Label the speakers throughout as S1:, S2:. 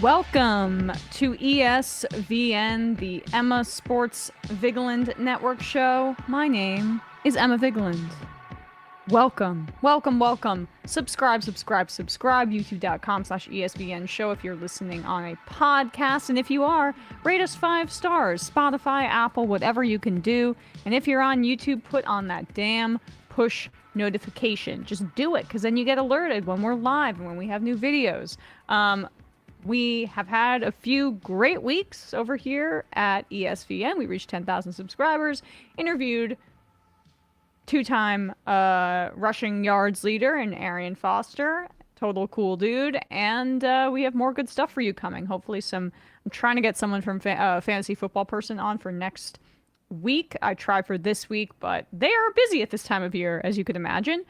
S1: Welcome to ESVN, the Emma Sports Vigeland Network show. My name is Emma Vigeland. Welcome, welcome, welcome. Subscribe, youtube.com/ESVN show if you're listening on a podcast. And if you are, rate us 5 stars, Spotify, Apple, whatever you can do. And if you're on YouTube, put on that damn push notification. Just do it, because then you get alerted when we're live and when we have new videos. We have had a few great weeks over here at ESVN. We reached 10,000 subscribers, interviewed two-time rushing yards leader in Arian Foster, total cool dude, and we have more good stuff for you coming. Hopefully I'm trying to get someone from fantasy football person on for next week. I tried for this week, but they are busy at this time of year, as you could imagine.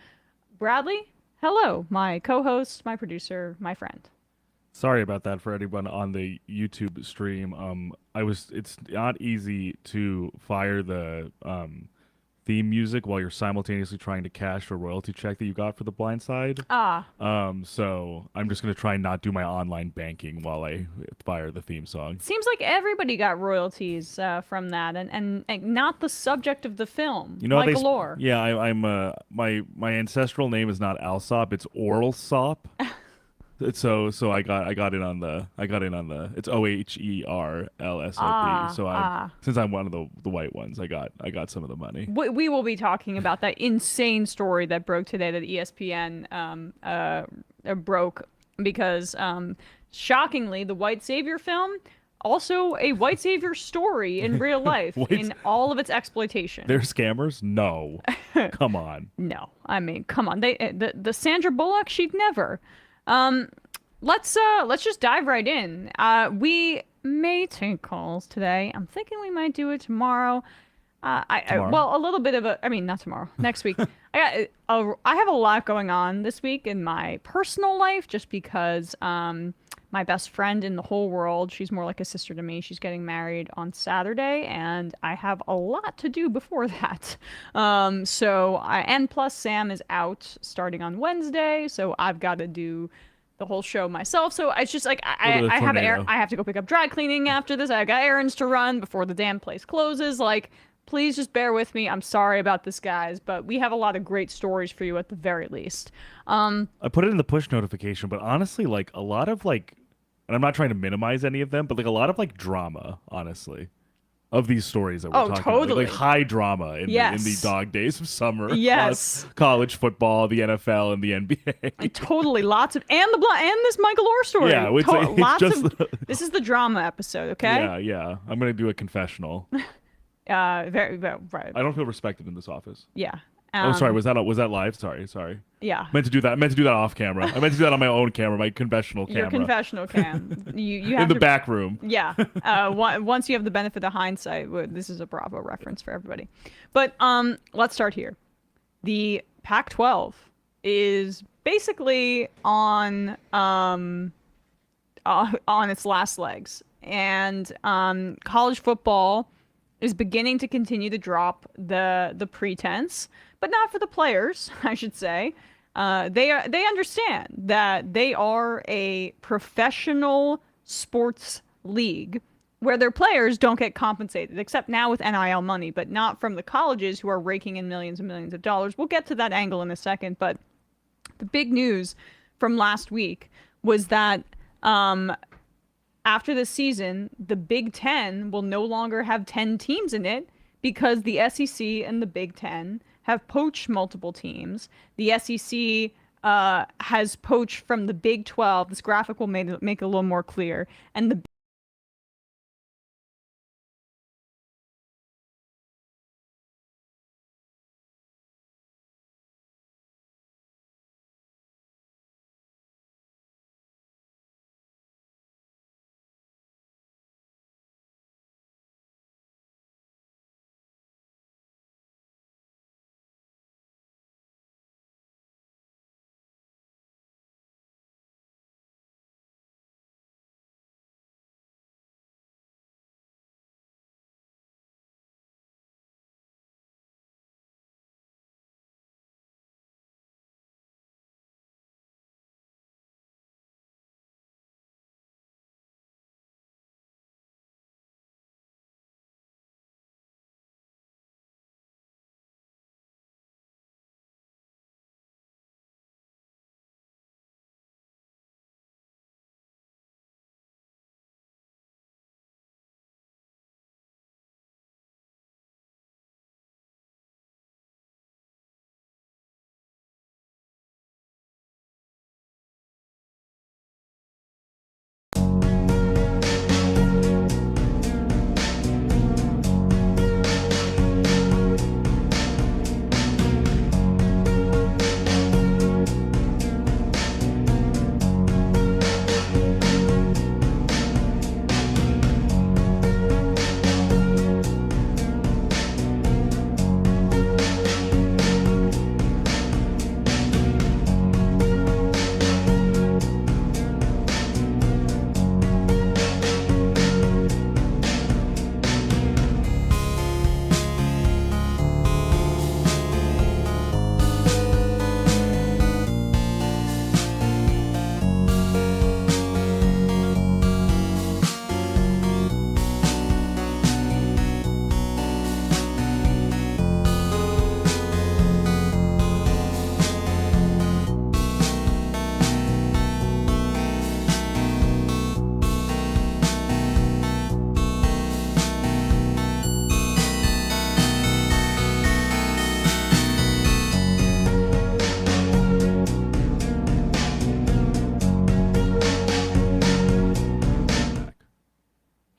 S1: Bradley, hello, my co-host, my producer, my friend.
S2: Sorry about that for anyone on the YouTube stream. It's not easy to fire the theme music while you're simultaneously trying to cash a royalty check that you got for the Blindside. So I'm just gonna try and not do my online banking while I fire the theme song.
S1: Seems like everybody got royalties from that, and not the subject of the film.
S2: You know,
S1: Michael Oher.
S2: Yeah, I'm my ancestral name is not Alsop, it's Orlsop. So I got in on the it's OHERLSOP. Since I'm one of the white ones, I got some of the money.
S1: We will be talking about that insane story that broke today that ESPN broke because shockingly the White Savior film, also a white savior story in real life in all of its exploitation.
S2: They're scammers? No. Come on.
S1: No. I mean, come on. The Sandra Bullock, she'd never. Let's just dive right in. We may take calls today. I'm thinking we might do it tomorrow. Well, a little bit of not tomorrow, next week. I have a lot going on this week in my personal life, just because my best friend in the whole world, she's more like a sister to me. She's getting married on Saturday, and I have a lot to do before that. And plus Sam is out starting on Wednesday, so I've got to do the whole show myself. So it's just like I have to go pick up dry cleaning after this. I got errands to run before the damn place closes. Like, please just bear with me. I'm sorry about this, guys, but we have a lot of great stories for you at the very least.
S2: I put it in the push notification, but honestly, like a lot of and I'm not trying to minimize any of them, but like a lot of drama, honestly, of these stories that we're talking about. Like high drama in the dog days of summer.
S1: Yes.
S2: College football, the NFL, and the NBA.
S1: Totally. Lots of, and this Michael Oher story.
S2: Yeah.
S1: This is the drama episode, okay?
S2: Yeah. I'm going to do a confessional.
S1: Very, right.
S2: I don't feel respected in this office.
S1: Yeah.
S2: Sorry. Was that live? Sorry.
S1: Yeah.
S2: Meant to do that off camera. I meant to do that on my own camera, my confessional camera.
S1: Your confessional cam. You have
S2: in the back room.
S1: Yeah. Once you have the benefit of hindsight, this is a Bravo reference for everybody. But let's start here. The Pac-12 is basically on its last legs, and college football is beginning to continue to drop the pretense, but not for the players, I should say. They understand that they are a professional sports league where their players don't get compensated, except now with NIL money, but not from the colleges who are raking in millions and millions of dollars. We'll get to that angle in a second, but the big news from last week was that after this season, the Big Ten will no longer have 10 teams in it because the SEC and the Big Ten have poached multiple teams. The SEC has poached from the Big 12. This graphic will make it a little more clear. And the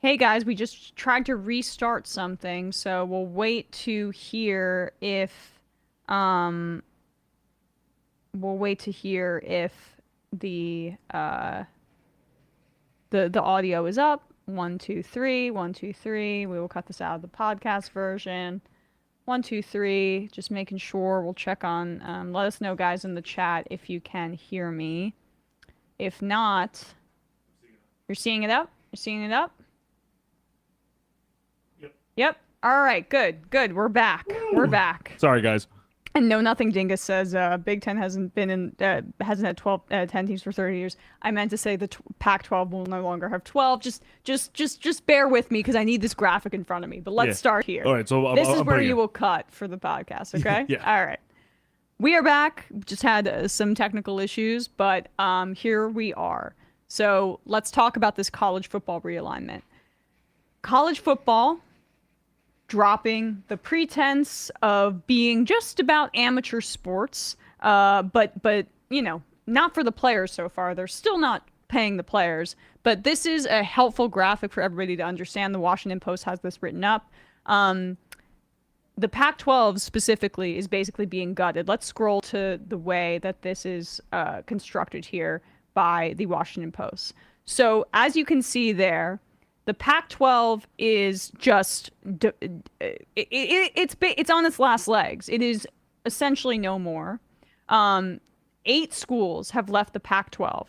S1: Hey guys, we just tried to restart something, so we'll wait to hear if um the the audio is up. 1 2 3 1 2 3. We will cut this out of the podcast version. 1 2 3. Just making sure. We'll check on. Let us know, guys, in the chat if you can hear me. If not, you're seeing it up. You're seeing it up. Yep. All right. Good. Good. We're back. We're back.
S2: Sorry, guys.
S1: And no, nothing. Dingus says Big Ten hasn't hasn't had 10 teams for 30 years. I meant to say the Pac-12 will no longer have 12. Just bear with me because I need this graphic in front of me. But let's start here.
S2: All right. So
S1: this is where you will cut for the podcast. Okay.
S2: Yeah.
S1: All right. We are back. Just had some technical issues, but here we are. So let's talk about this college football realignment. College football dropping the pretense of being just about amateur sports, but you know, not for the players so far. They're still not paying the players. But this is a helpful graphic for everybody to understand. The Washington Post has this written up. The Pac-12 specifically is basically being gutted. Let's scroll to the way that this is constructed here by the Washington Post. So as you can see there, the Pac-12 is just it's on its last legs. It is essentially no more. 8 schools have left the Pac-12.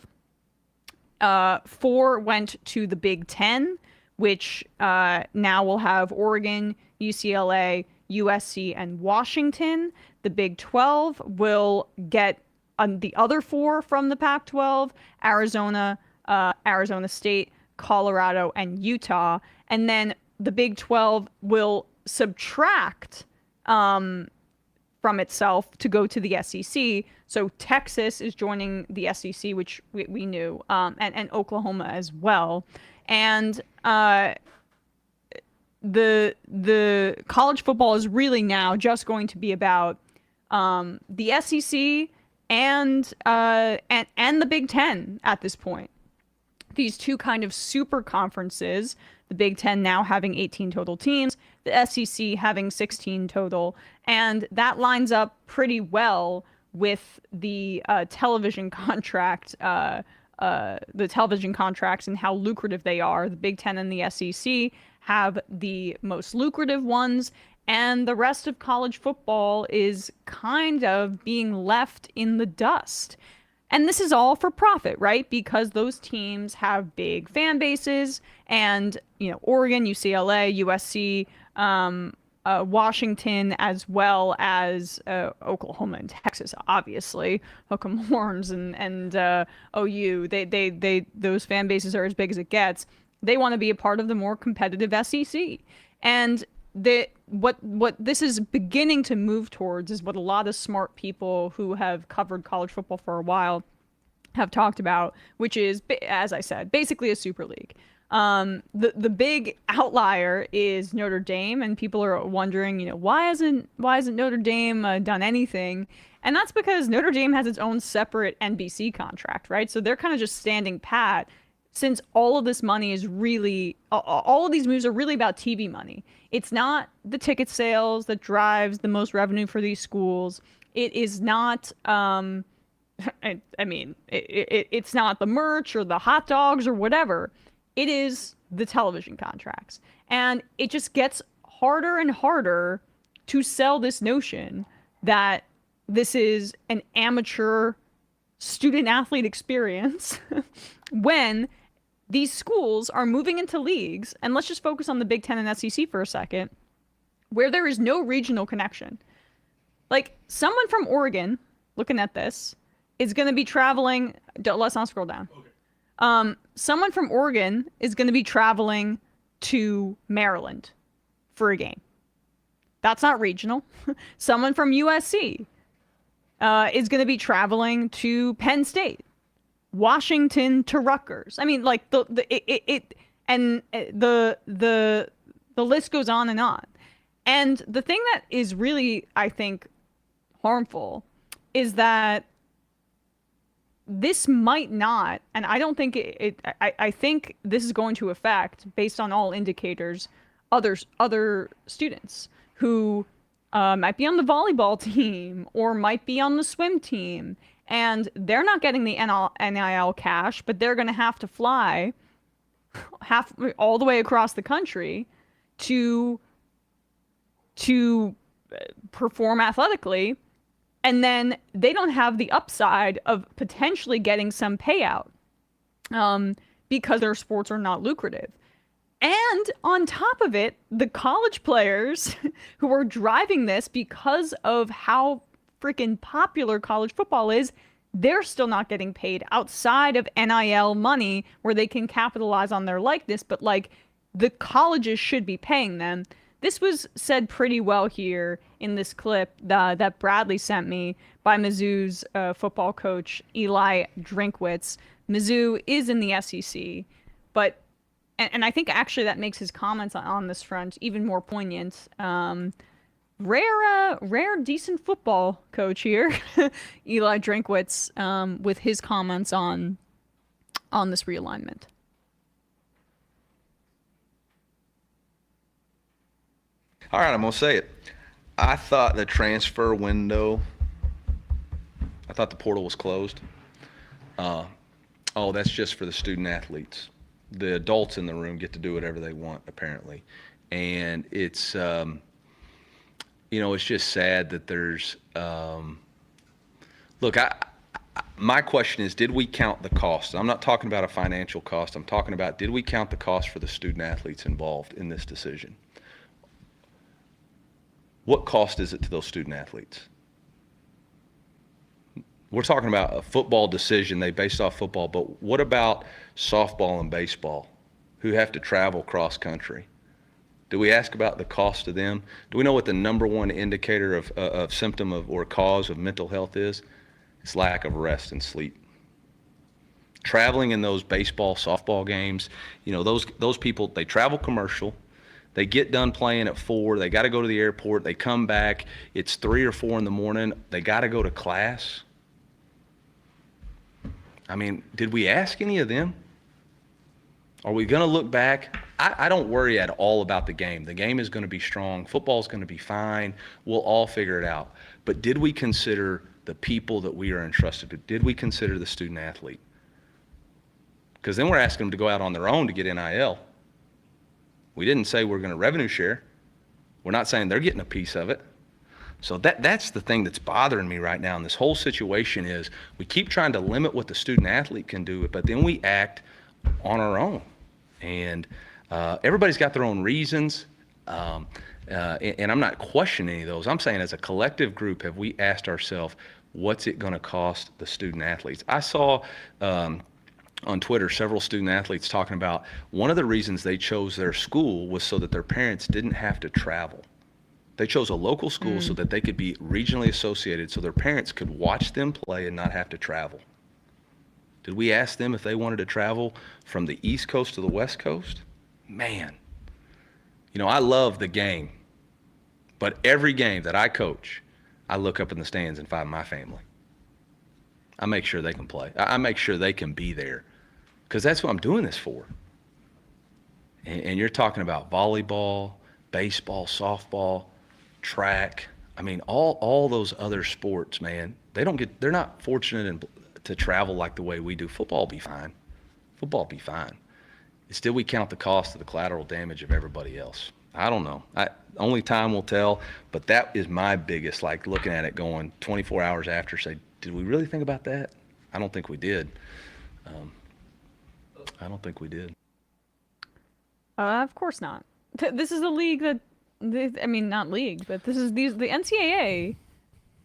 S1: 4 went to the Big Ten, which now will have Oregon, UCLA, USC, and Washington. The Big 12 will get the other 4 from the Pac-12: Arizona, Arizona State, Colorado, and Utah. And then the Big 12 will subtract from itself to go to the SEC. So Texas is joining the SEC, which we knew, and Oklahoma as well. And the college football is really now just going to be about the SEC and the Big Ten at this point. These two kind of super conferences, the Big Ten now having 18 total teams, the SEC having 16 total, and that lines up pretty well with the television contract, the television contracts and how lucrative they are. The Big Ten and the SEC have the most lucrative ones, and the rest of college football is kind of being left in the dust. And this is all for profit, right? Because those teams have big fan bases, and you know, Oregon, UCLA, USC, Washington, as well as Oklahoma and Texas, obviously. Hook 'em horns and OU. They those fan bases are as big as it gets. They want to be a part of the more competitive SEC, and what this is beginning to move towards is what a lot of smart people who have covered college football for a while have talked about, which is, as I said, basically a super league. The big outlier is Notre Dame, and people are wondering, you know, why hasn't Notre Dame done anything? And that's because Notre Dame has its own separate NBC contract, right? So they're kind of just standing pat, since all of this money is really, all of these moves are really about TV money. It's not the ticket sales that drives the most revenue for these schools. It is not, it's not the merch or the hot dogs or whatever. It is the television contracts. And it just gets harder and harder to sell this notion that this is an amateur student athlete experience when these schools are moving into leagues, and let's just focus on the Big Ten and SEC for a second, where there is no regional connection. Like, someone from Oregon, looking at this, is going to be traveling, let's not scroll down. Okay. Someone from Oregon is going to be traveling to Maryland for a game. That's not regional. Someone from USC is going to be traveling to Penn State. Washington to Rutgers. I mean, like the list goes on and on. And the thing that is really, I think, harmful is that this might not, and I don't think I think this is going to affect, based on all indicators, other students who might be on the volleyball team or might be on the swim team, and they're not getting the NIL cash, but they're going to have to fly all the way across the country to perform athletically, and then they don't have the upside of potentially getting some payout because their sports are not lucrative. And on top of it, the college players who are driving this because of how freaking popular college football is, they're still not getting paid outside of NIL money where they can capitalize on their likeness, but like the colleges should be paying them. This was said pretty well here in this clip that Bradley sent me by Mizzou's football coach, Eli Drinkwitz. Mizzou is in the SEC, but, and I think actually that makes his comments on this front even more poignant. Rare decent football coach here, Eli Drinkwitz, with his comments on this realignment.
S3: All right, I'm going to say it. I thought the transfer window, I thought the portal was closed. Oh, that's just for the student athletes. The adults in the room get to do whatever they want, apparently. And it's, it's just sad that there's, look, my question is, did we count the cost? I'm not talking about a financial cost. I'm talking about, did we count the cost for the student athletes involved in this decision? What cost is it to those student athletes? We're talking about a football decision they based off football, but what about softball and baseball who have to travel cross country? Do we ask about the cost to them? Do we know what the number one indicator of symptom of or cause of mental health is? It's lack of rest and sleep. Traveling in those baseball, softball games, those people, they travel commercial. They get done playing at 4. They got to go to the airport. They come back. It's 3 or 4 in the morning. They got to go to class. I mean, did we ask any of them? Are we going to look back? I don't worry at all about the game. The game is going to be strong. Football is going to be fine. We'll all figure it out. But did we consider the people that we are entrusted with? Did we consider the student athlete? Because then we're asking them to go out on their own to get NIL. We didn't say we're going to revenue share. We're not saying they're getting a piece of it. So that's the thing that's bothering me right now in this whole situation is we keep trying to limit what the student athlete can do, but then we act on our own. And everybody's got their own reasons, and I'm not questioning any of those. I'm saying as a collective group, have we asked ourselves, what's it going to cost the student athletes? I saw on Twitter several student athletes talking about one of the reasons they chose their school was so that their parents didn't have to travel. They chose a local school so that they could be regionally associated so their parents could watch them play and not have to travel. Did we ask them if they wanted to travel from the East Coast to the West Coast? Man, I love the game, but every game that I coach, I look up in the stands and find my family. I make sure they can play. I make sure they can be there because that's what I'm doing this for. And you're talking about volleyball, baseball, softball, track. I mean, all those other sports, man, they're not fortunate to travel like the way we do. Football will be fine. Football will be fine. Still, we count the cost of the collateral damage of everybody else. I don't know. Only time will tell, but that is my biggest, looking at it going 24 hours after, say, did we really think about that? I don't think we did. I don't think we did.
S1: Of course not. This is a league that, not league, but the NCAA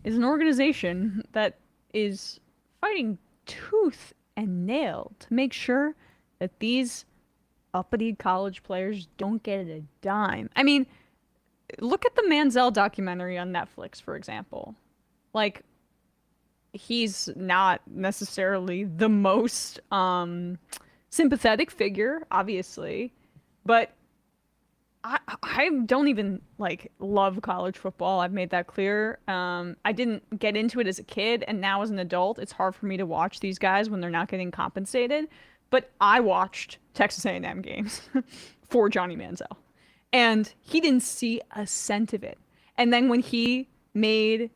S1: is an organization that is fighting tooth and nail to make sure that these uppity college players don't get a dime. I mean, look at the Manziel documentary on Netflix, for example. He's not necessarily the most sympathetic figure, obviously, but I don't even love college football. I've made that clear. I didn't get into it as a kid, and now as an adult, it's hard for me to watch these guys when they're not getting compensated. But I watched Texas A&M games for Johnny Manziel, and he didn't see a cent of it. And then when he made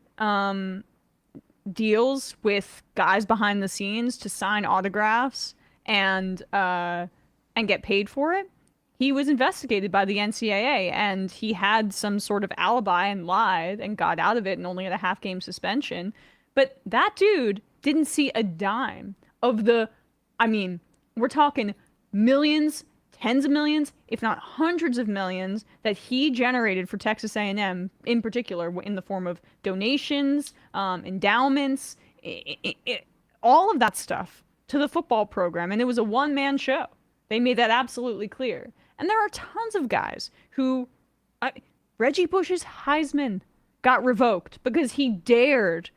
S1: deals with guys behind the scenes to sign autographs and get paid for it, he was investigated by the NCAA, and he had some sort of alibi and lied and got out of it and only had a half-game suspension. But that dude didn't see a dime of the, I mean, we're talking millions, tens of millions, if not hundreds of millions that he generated for Texas A&M in particular in the form of donations, endowments, all of that stuff to the football program. And it was a one-man show. They made that absolutely clear. And there are tons of guys who, Reggie Bush's Heisman got revoked because he dared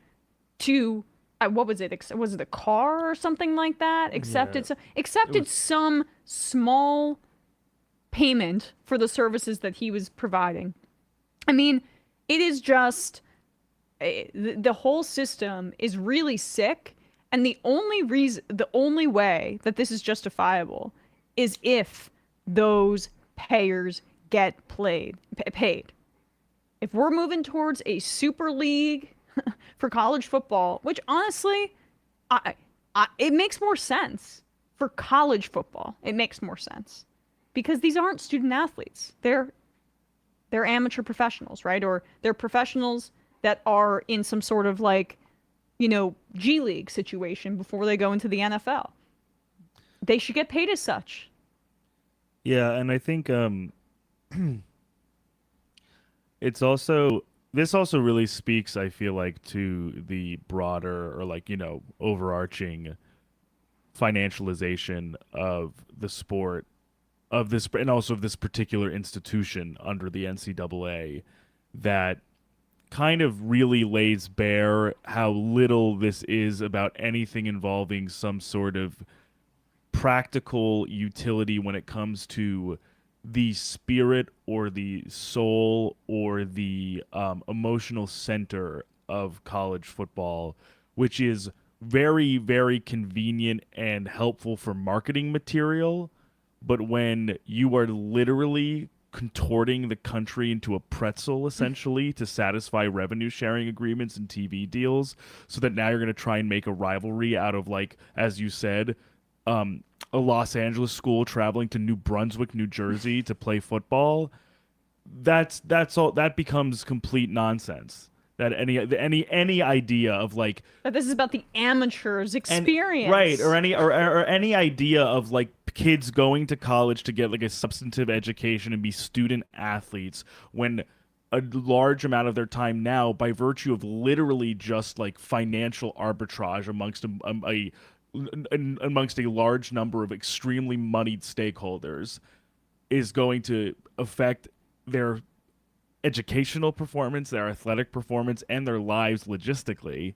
S1: to, what was it? Was it a car or something like that? Accepted some small payment for the services that he was providing. I mean, it is just, the whole system is really sick. And the only way that this is justifiable is if those payers get paid. If we're moving towards a super league for college football, which honestly, it makes more sense for college football. It makes more sense because these aren't student athletes. They're amateur professionals, right? Or they're professionals that are in some sort of G League situation before they go into the NFL. They should get paid as such.
S2: Yeah, and I think this also really speaks, I feel like, to the broader or overarching financialization of the sport of this, and also of this particular institution under the NCAA, that kind of really lays bare how little this is about anything involving some sort of practical utility when it comes to the spirit or the soul or the emotional center of college football, which is very, very convenient and helpful for marketing material. But when you are literally contorting the country into a pretzel, essentially, to satisfy revenue sharing agreements and TV deals, so that now you're going to try and make a rivalry out of, as you said, a Los Angeles school traveling to New Brunswick, New Jersey to play football, that's all. That becomes complete nonsense. That any idea of
S1: that this is about the amateurs' experience,
S2: right? Or any idea of kids going to college to get a substantive education and be student athletes when a large amount of their time now, by virtue of literally just financial arbitrage amongst a large number of extremely moneyed stakeholders, is going to affect their educational performance, their athletic performance, and their lives logistically.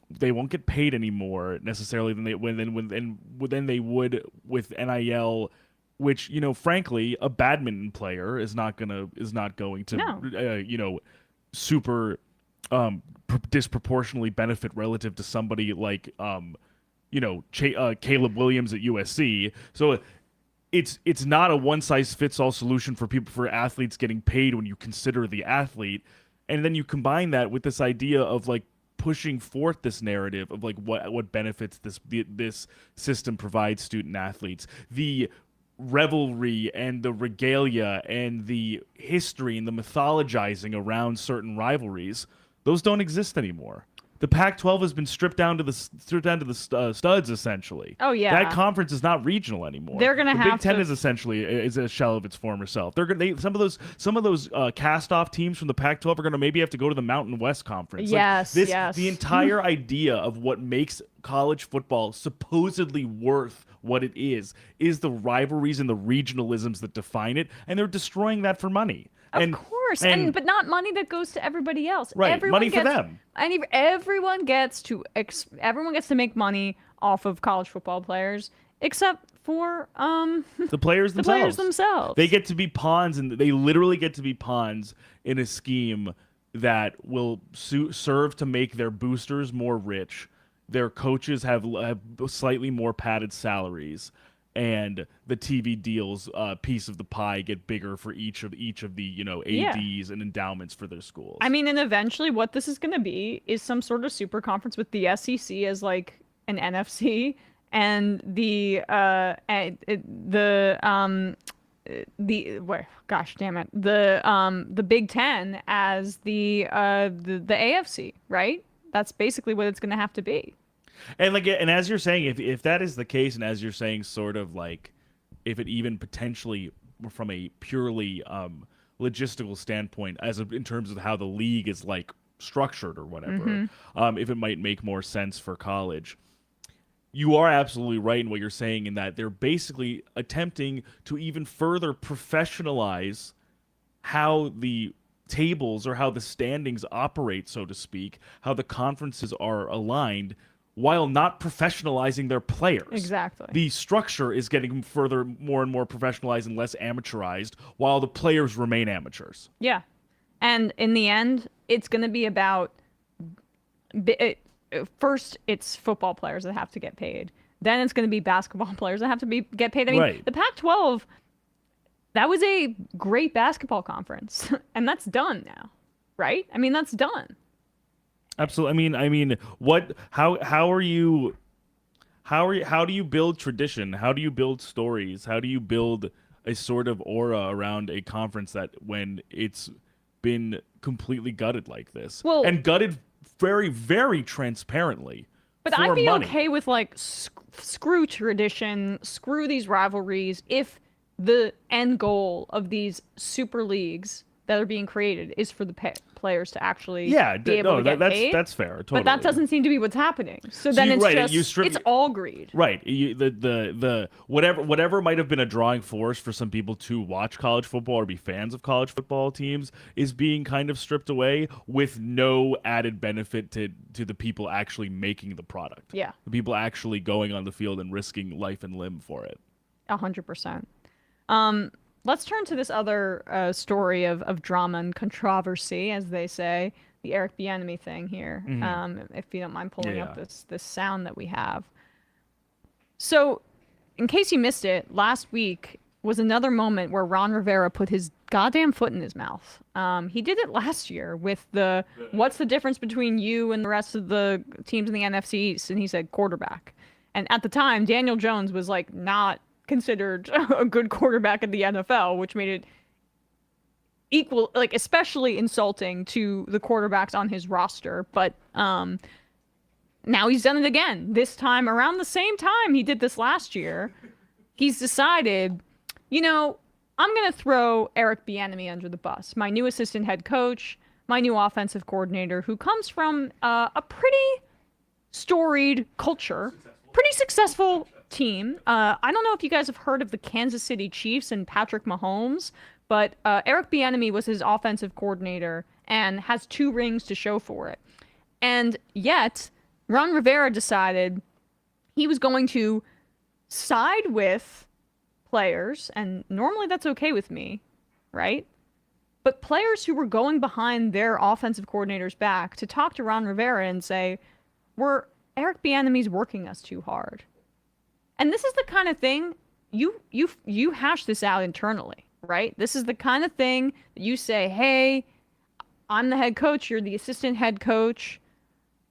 S2: They won't get paid any more necessarily than they would with NIL, which, frankly, a badminton player is not going to super disproportionately benefit relative to somebody Caleb Williams at USC. So it's not a one-size-fits-all solution for athletes getting paid when you consider the athlete. And then you combine that with this idea of pushing forth this narrative of what benefits this system provides student athletes. The revelry and the regalia and the history and the mythologizing around certain rivalries, those don't exist anymore. The Pac-12 has been stripped down to the studs, essentially.
S1: Oh yeah,
S2: that conference is not regional anymore.
S1: They're gonna
S2: the
S1: have
S2: Big Ten
S1: to...
S2: is essentially a shell of its former self. Some of those cast-off teams from the Pac-12 are gonna maybe have to go to the Mountain West Conference.
S1: Yes.
S2: The entire idea of what makes college football supposedly worth what it is the rivalries and the regionalisms that define it, and they're destroying that for money.
S1: Of course, but not money that goes to everybody else.
S2: Right, money for them.
S1: And everyone gets to make money off of college football players, except for
S2: the players
S1: the
S2: themselves.
S1: players themselves.
S2: They get to be pawns, and they literally get to be pawns in a scheme that will serve to make their boosters more rich. Their coaches have slightly more padded salaries, and the TV deals piece of the pie get bigger for each of the ADs and endowments for their schools.
S1: I mean, and eventually, what this is going to be is some sort of super conference with the SEC as like an NFC, and the Big Ten as the AFC, right? That's basically what it's going to have to be.
S2: And as you're saying, if that is the case, and as you're saying, sort of like, if it even potentially, from a purely logistical standpoint, in terms of how the league is like structured or whatever, if it might make more sense for college, you are absolutely right in what you're saying, in that they're basically attempting to even further professionalize how the tables or how the standings operate, so to speak, how the conferences are aligned, while not professionalizing their players.
S1: Exactly.
S2: The structure is getting more and more professionalized and less amateurized, while the players remain amateurs.
S1: Yeah. And in the end, it's going to be about... First, it's football players that have to get paid. Then it's going to be basketball players that have to get paid. I mean,
S2: right.
S1: The Pac-12, that was a great basketball conference, and that's done now, right? I mean, that's done.
S2: Absolutely. I mean, what? How do you build tradition? How do you build stories? How do you build a sort of aura around a conference that, when it's been completely gutted like this, and gutted very, very transparently?
S1: But I'd be okay with like screw tradition, screw these rivalries, if the end goal of these super leagues that are being created is for the players to actually be able to get paid.
S2: That's fair. Totally.
S1: But that doesn't seem to be what's happening. So then it's all greed.
S2: Right. The whatever might have been a drawing force for some people to watch college football or be fans of college football teams is being kind of stripped away, with no added benefit to the people actually making the product.
S1: Yeah.
S2: The people actually going on the field and risking life and limb for it.
S1: 100%. Let's turn to this other story of drama and controversy, as they say, the Eric Bieniemy thing here. If you don't mind pulling up this sound that we have. So, in case you missed it, last week was another moment where Ron Rivera put his goddamn foot in his mouth. He did it last year with what's the difference between you and the rest of the teams in the NFC East? And he said quarterback. And at the time, Daniel Jones was like not considered a good quarterback in the NFL, which made it especially insulting to the quarterbacks on his roster. But now he's done it again. This time, around the same time he did this last year, he's decided, I'm going to throw Eric Bieniemy under the bus, my new assistant head coach, my new offensive coordinator, who comes from a pretty storied culture, pretty successful team. I don't know if you guys have heard of the Kansas City Chiefs and Patrick Mahomes, but Eric Bieniemy was his offensive coordinator and has 2 rings to show for it. And yet, Ron Rivera decided he was going to side with players, and normally that's okay with me, right? But players who were going behind their offensive coordinator's back to talk to Ron Rivera and say, Eric Bieniemy's working us too hard. And this is the kind of thing you hash this out internally, right? This is the kind of thing that you say, hey, I'm the head coach, you're the assistant head coach.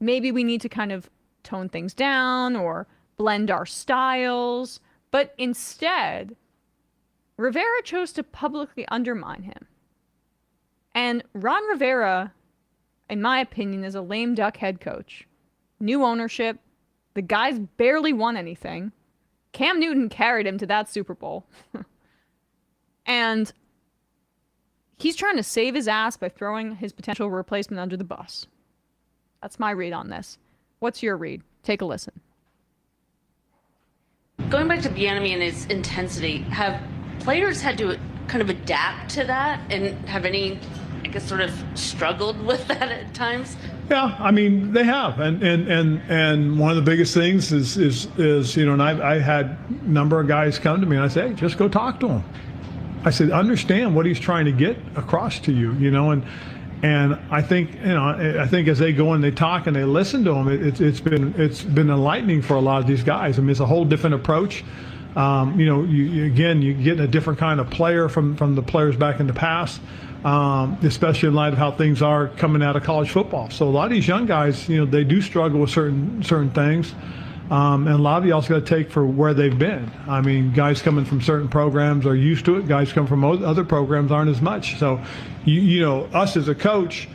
S1: Maybe we need to kind of tone things down or blend our styles. But instead, Rivera chose to publicly undermine him. And Ron Rivera, in my opinion, is a lame duck head coach. New ownership. The guy's barely won anything. Cam Newton carried him to that Super Bowl. And he's trying to save his ass by throwing his potential replacement under the bus. That's my read on this. What's your read? Take a listen.
S4: Going back to Bieniemy and his intensity, have players had to kind of adapt to that and have any I guess, sort of struggled with that at times?
S5: Yeah, I mean they have, and one of the biggest things is you know, and I had a number of guys come to me and I said, hey, just go talk to him. I said, understand what he's trying to get across to you, you know, and I think, you know, I think as they go and they talk and they listen to him, it's been enlightening for a lot of these guys. I mean, it's a whole different approach. You know, you get a different kind of player from the players back in the past. Especially in light of how things are coming out of college football. So a lot of these young guys, you know, they do struggle with certain things. And a lot of y'all got to take for where they've been. I mean, guys coming from certain programs are used to it. Guys come from other programs aren't as much. So, you know, us as a coach,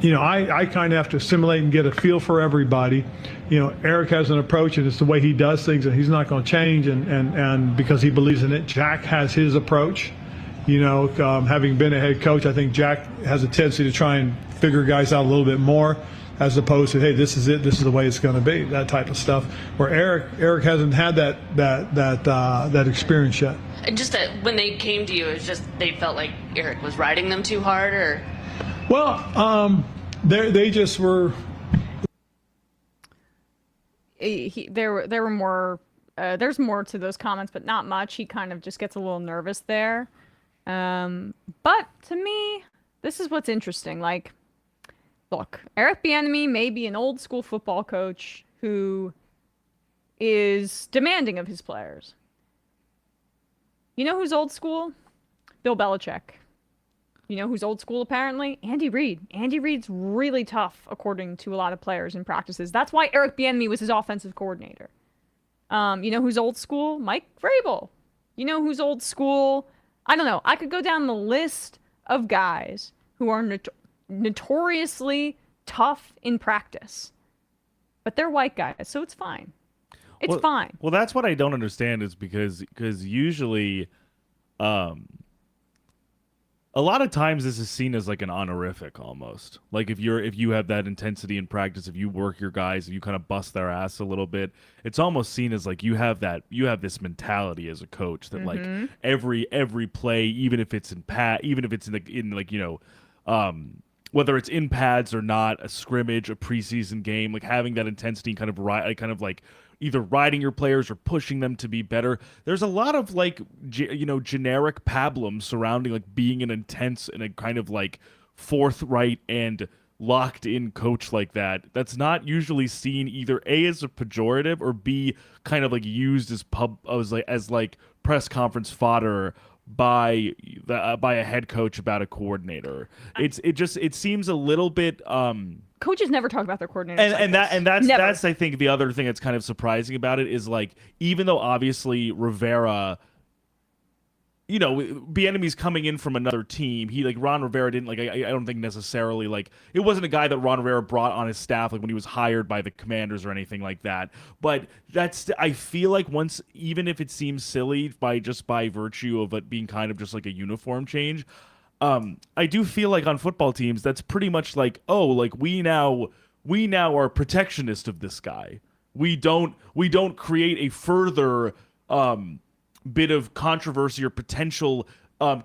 S5: you know, I kind of have to assimilate and get a feel for everybody. You know, Eric has an approach, and it's the way he does things, and he's not going to change. And because he believes in it, Jack has his approach. You know, having been a head coach, I think Jack has a tendency to try and figure guys out a little bit more, as opposed to, hey, this is it, this is the way it's going to be, that type of stuff. Where Eric hasn't had that experience yet.
S4: And just that when they came to you, it's just they felt like Eric was riding them too hard, or?
S5: Well, they just were.
S1: There were more. There's more to those comments, but not much. He kind of just gets a little nervous there. But to me, this is what's interesting. Like, look, Eric Bieniemy may be an old school football coach who is demanding of his players. You know who's old school? Bill Belichick. You know who's old school apparently? Andy Reid. Andy Reid's really tough, according to a lot of players in practices. That's why Eric Bieniemy was his offensive coordinator. You know who's old school? Mike Vrabel. You know who's old school? I don't know. I could go down the list of guys who are notoriously tough in practice. But they're white guys, so it's fine. It's fine.
S2: Well, that's what I don't understand is because usually a lot of times this is seen as like an honorific almost. Like if you have that intensity in practice, if you work your guys, if you kind of bust their ass a little bit, it's almost seen as like you have this mentality as a coach that like every play, even if it's in whether it's in pads or not, a scrimmage, a preseason game, like having that intensity and kind of like either riding your players or pushing them to be better. There's a lot of like, generic pablum surrounding like being an intense and a kind of like forthright and locked in coach like that. That's not usually seen either A as a pejorative or B kind of like used as press conference fodder by a head coach about a coordinator. It seems a little bit
S1: coaches never talk about their coordinators
S2: that's I think the other thing that's kind of surprising about it is like, even though obviously Rivera, Bieniemy's coming in from another team, he like Ron Rivera didn't like I don't think necessarily like it wasn't a guy that Ron Rivera brought on his staff like when he was hired by the Commanders or anything like that. But I feel like once, even if it seems silly by virtue of it being kind of just like a uniform change, I do feel like on football teams that's pretty much like, oh, like we now are protectionist of this guy. We don't create a further bit of controversy or potential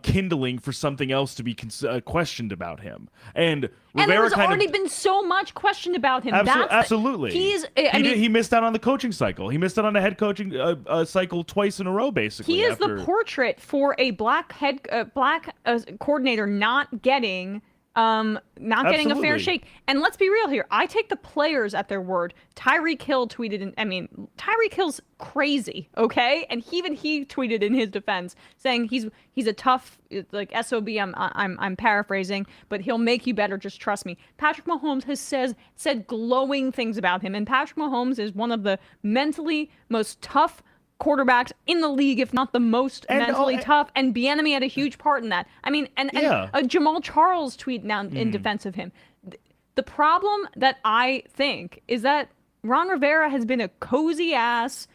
S2: kindling for something else to be questioned about him. And Rivera
S1: there's already been so much questioned about him.
S2: Absolutely. He missed out on the coaching cycle. He missed out on a head coaching cycle twice in a row, basically.
S1: He is the portrait for a black coordinator not getting a fair shake. And let's be real here. I take the players at their word. Tyreek Hill tweeted, Tyreek Hill's crazy, okay? And even he tweeted in his defense saying he's a tough, like, SOB, I'm paraphrasing, but he'll make you better, just trust me. Patrick Mahomes has said glowing things about him, and Patrick Mahomes is one of the mentally most tough quarterbacks in the league, if not the most mentally tough, and Bieniemy had a huge part in that. A Jamal Charles tweet now in defense of him. The problem that I think is that Ron Rivera has been a cozy ass,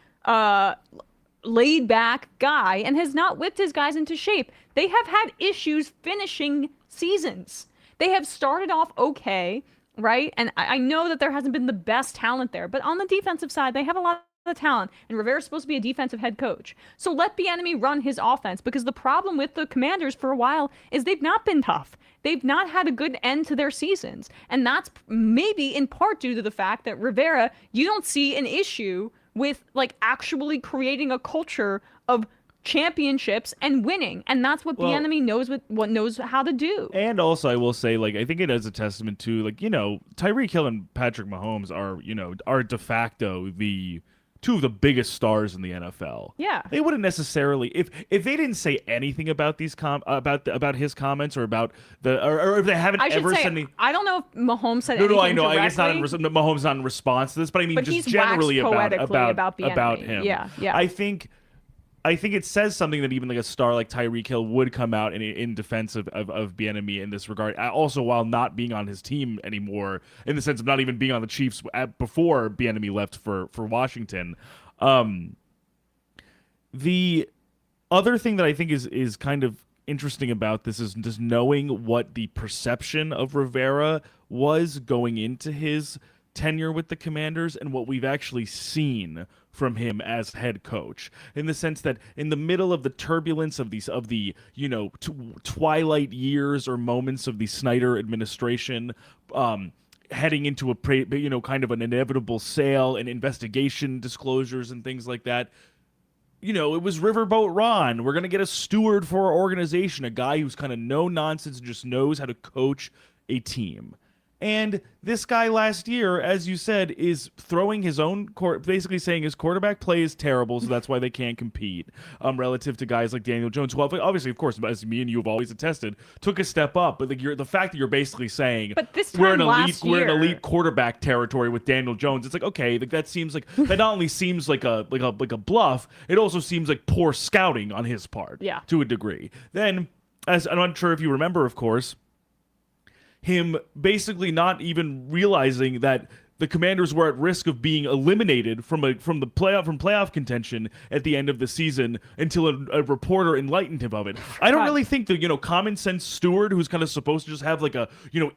S1: laid back guy and has not whipped his guys into shape. They have had issues finishing seasons. They have started off okay, right? And I know that there hasn't been the best talent there, but on the defensive side, they have a lot the talent, and Rivera's supposed to be a defensive head coach. So let Bieniemy run his offense, because the problem with the Commanders for a while is they've not been tough. they've not had a good end to their seasons. And that's maybe in part due to the fact that Rivera, you don't see an issue with like actually creating a culture of championships and winning, and that's what Bieniemy knows what knows how to do.
S2: And also, I will say, like, I think it is a testament to, like, Tyreek Hill and Patrick Mahomes are de facto the two of the biggest stars in the NFL.
S1: Yeah,
S2: they wouldn't necessarily if they didn't say anything about these about his comments or about or if they haven't ever said anything.
S1: I don't know if Mahomes said
S2: anything.
S1: No,
S2: I know.
S1: Directly.
S2: I guess Mahomes not in response to this, but I mean, just generally about him.
S1: Yeah.
S2: I think it says something that even like a star like Tyreek Hill would come out in defense of Bieniemy in this regard. Also, while not being on his team anymore, in the sense of not even being on the Chiefs before Bieniemy left for Washington. The other thing that I think is kind of interesting about this is just knowing what the perception of Rivera was going into his tenure with the Commanders and what we've actually seen from him as head coach, in the sense that in the middle of the turbulence of the twilight years or moments of the Snyder administration, heading into a kind of an inevitable sale and investigation disclosures and things like that. It was Riverboat Ron. We're going to get a steward for our organization, a guy who's kind of no nonsense and just knows how to coach a team. And this guy last year, as you said, is throwing his own basically saying his quarterback play is terrible, so that's why they can't compete. Relative to guys like Daniel Jones, who obviously, of course, as me and you have always attested, took a step up. But the fact that you're basically saying,
S1: but this time
S2: we're in elite quarterback territory with Daniel Jones, it's like, okay, that seems like that not only seems like a bluff, it also seems like poor scouting on his part, to a degree. Then, as I'm not sure if you remember, of course, him basically not even realizing that the Commanders were at risk of being eliminated from playoff contention at the end of the season until a reporter enlightened him of it. I don't really think the common sense steward who's kind of supposed to just have like a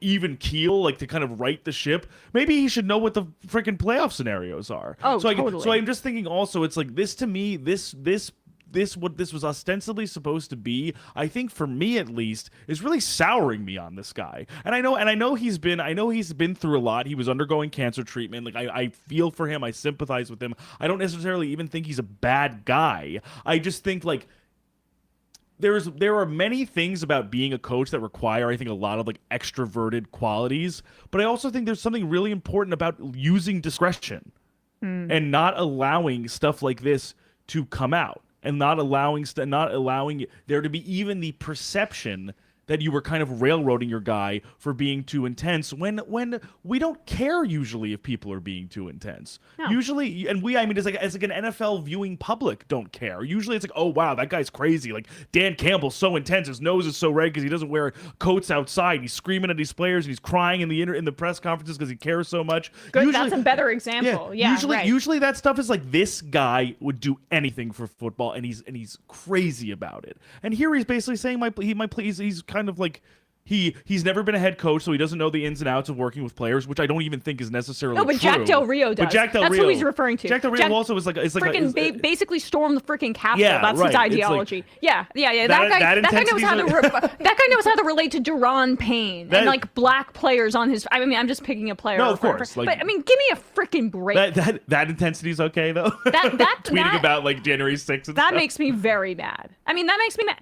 S2: even keel, like to kind of right the ship. Maybe he should know what the freaking playoff scenarios are.
S1: Oh, totally.
S2: So I'm just thinking also, it's like this to me, what this was ostensibly supposed to be, I think for me at least, is really souring me on this guy. And I know he's been through a lot. He was undergoing cancer treatment. Like I feel for him. I sympathize with him. I don't necessarily even think he's a bad guy. I just think like there are many things about being a coach that require, I think, a lot of like extroverted qualities. But I also think there's something really important about using discretion and not allowing stuff like this to come out. And not allowing there to be even the perception that you were kind of railroading your guy for being too intense when we don't care usually if people are being too intense. No. Usually, and as like an NFL viewing public don't care. Usually it's like, oh wow, that guy's crazy. Like Dan Campbell's so intense, his nose is so red because he doesn't wear coats outside. He's screaming at these players and he's crying in the press conferences because he cares so much.
S1: Good, usually, that's a better example. Yeah,
S2: usually that stuff is like, this guy would do anything for football and he's crazy about it. And here he's basically saying he's kind of like he's never been a head coach, so he doesn't know the ins and outs of working with players, which I don't even think is necessarily true.
S1: No, but Jack Del Rio does. That's who he's referring to.
S2: Jack Del Rio also is
S1: basically stormed the freaking Capitol.
S2: Yeah,
S1: that's his ideology. That guy knows how to that guy knows how to relate to Duran Payne and like black players on his. I mean, I'm just picking a player.
S2: No, of course.
S1: But I mean, give me a freaking break.
S2: That intensity's okay though. Tweeting about like January 6th.
S1: That makes me very mad. I mean, that makes me mad.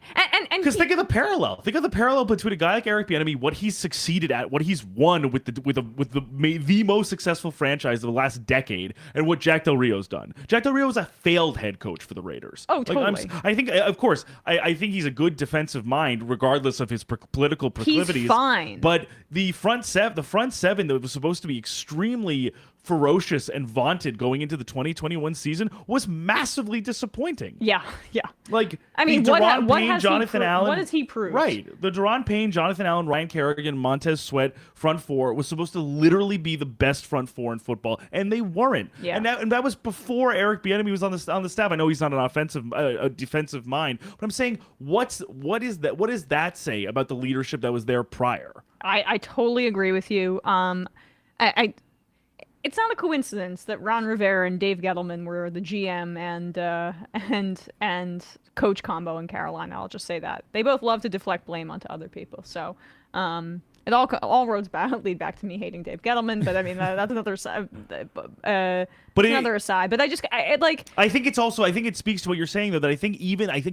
S1: And
S2: because think of the parallel. Think of the parallel between a guy like Eric Bieniemy, what he's succeeded at, what he's won with the most successful franchise of the last decade, and what Jack Del Rio's done. Jack Del Rio is a failed head coach for the Raiders.
S1: Oh, totally.
S2: I think, of course, I think he's a good defensive mind, regardless of his political proclivities.
S1: He's fine.
S2: But the front seven that was supposed to be extremely ferocious and vaunted going into the 2021 season was massively disappointing.
S1: Yeah.
S2: Like,
S1: I mean, what has he proved?
S2: Right. The Deron Payne, Jonathan Allen, Ryan Kerrigan, Montez Sweat front four was supposed to literally be the best front four in football, and they weren't.
S1: Yeah.
S2: And that was before Eric Bieniemy was on the staff. I know he's not a defensive mind, but I'm saying what does that say about the leadership that was there prior?
S1: I totally agree with you. it's not a coincidence that Ron Rivera and Dave Gettleman were the GM and coach combo in Carolina. I'll just say that they both love to deflect blame onto other people. So it all roads lead back to me hating Dave Gettleman. But I mean that's another side. Another aside. But I
S2: think it speaks to what you're saying though. That I think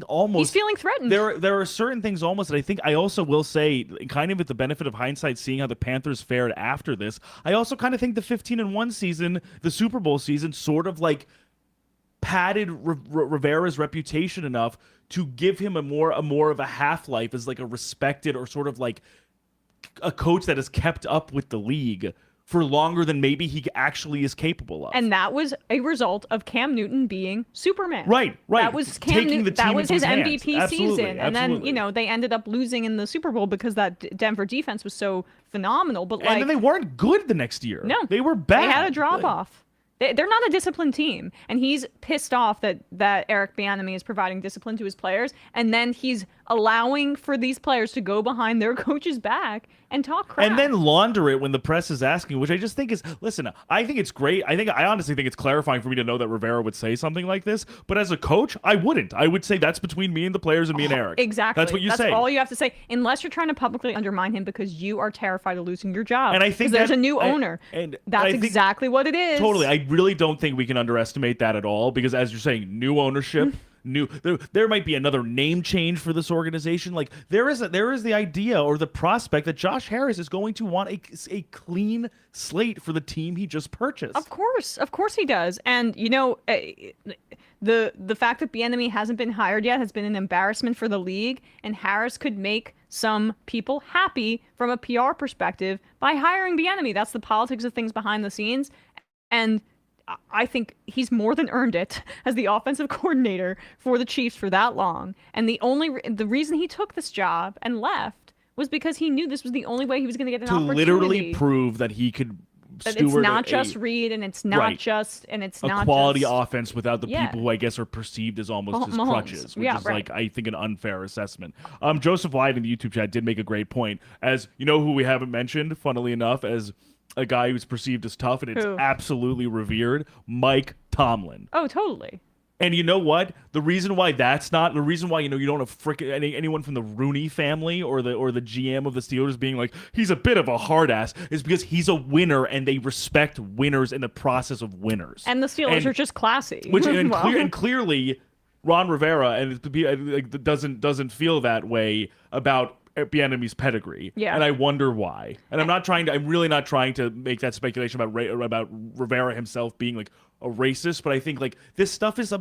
S2: almost
S1: he's feeling threatened.
S2: There are certain things almost that I also will say, kind of with the benefit of hindsight, seeing how the Panthers fared after this. I also kind of think the 15-1 season, the Super Bowl season, sort of like padded Rivera's reputation enough to give him a more of a half-life as like a respected or sort of like a coach that has kept up with the league for longer than maybe he actually is capable of.
S1: And that was a result of Cam Newton being Superman.
S2: Right.
S1: That was that was his MVP season. And then, they ended up losing in the Super Bowl because that Denver defense was so phenomenal. But
S2: and then they weren't good the next year.
S1: No.
S2: They were bad.
S1: They had a drop-off. They're not a disciplined team, and he's pissed off that Eric Bieniemy is providing discipline to his players, and then he's allowing for these players to go behind their coach's back and talk crap.
S2: And then launder it when the press is asking, which I just think is, listen, I think it's great. I honestly think it's clarifying for me to know that Rivera would say something like this, but as a coach, I wouldn't. I would say that's between me and the players and me and Eric.
S1: Exactly.
S2: That's what you say.
S1: That's all you have to say, unless you're trying to publicly undermine him because you are terrified of losing your job.
S2: And I think
S1: there's a new owner. And that's exactly what it is.
S2: Totally. I really don't think we can underestimate that at all, because as you're saying, new ownership, there might be another name change for this organization. Like there is the idea or the prospect that Josh Harris is going to want a clean slate for the team he just purchased.
S1: Of course he does. And the fact that Bieniemy hasn't been hired yet has been an embarrassment for the league, and Harris could make some people happy from a PR perspective by hiring Bieniemy. That's the politics of things behind the scenes, and I think he's more than earned it as the offensive coordinator for the Chiefs for that long. And the reason he took this job and left was because he knew this was the only way he was going to get an opportunity.
S2: To literally prove that he could steward
S1: it's not just Reed, and it's not just
S2: a quality offense without the people who I guess are perceived as almost his crutches, which is like I think an unfair assessment. Joseph White in the YouTube chat did make a great point. As you know, who we haven't mentioned, funnily enough, as a guy who's perceived as tough and it's absolutely revered, Mike Tomlin.
S1: Oh, totally.
S2: And you know what? The reason why you don't have anyone from the Rooney family or the GM of the Steelers being like, he's a bit of a hard ass, is because he's a winner and they respect winners in the process of winners.
S1: And the Steelers are just classy.
S2: And clearly Ron Rivera doesn't feel that way about Bieniemy's pedigree, and I wonder why. And I'm really not trying to make that speculation about Rivera himself being like a racist, but I think like this stuff is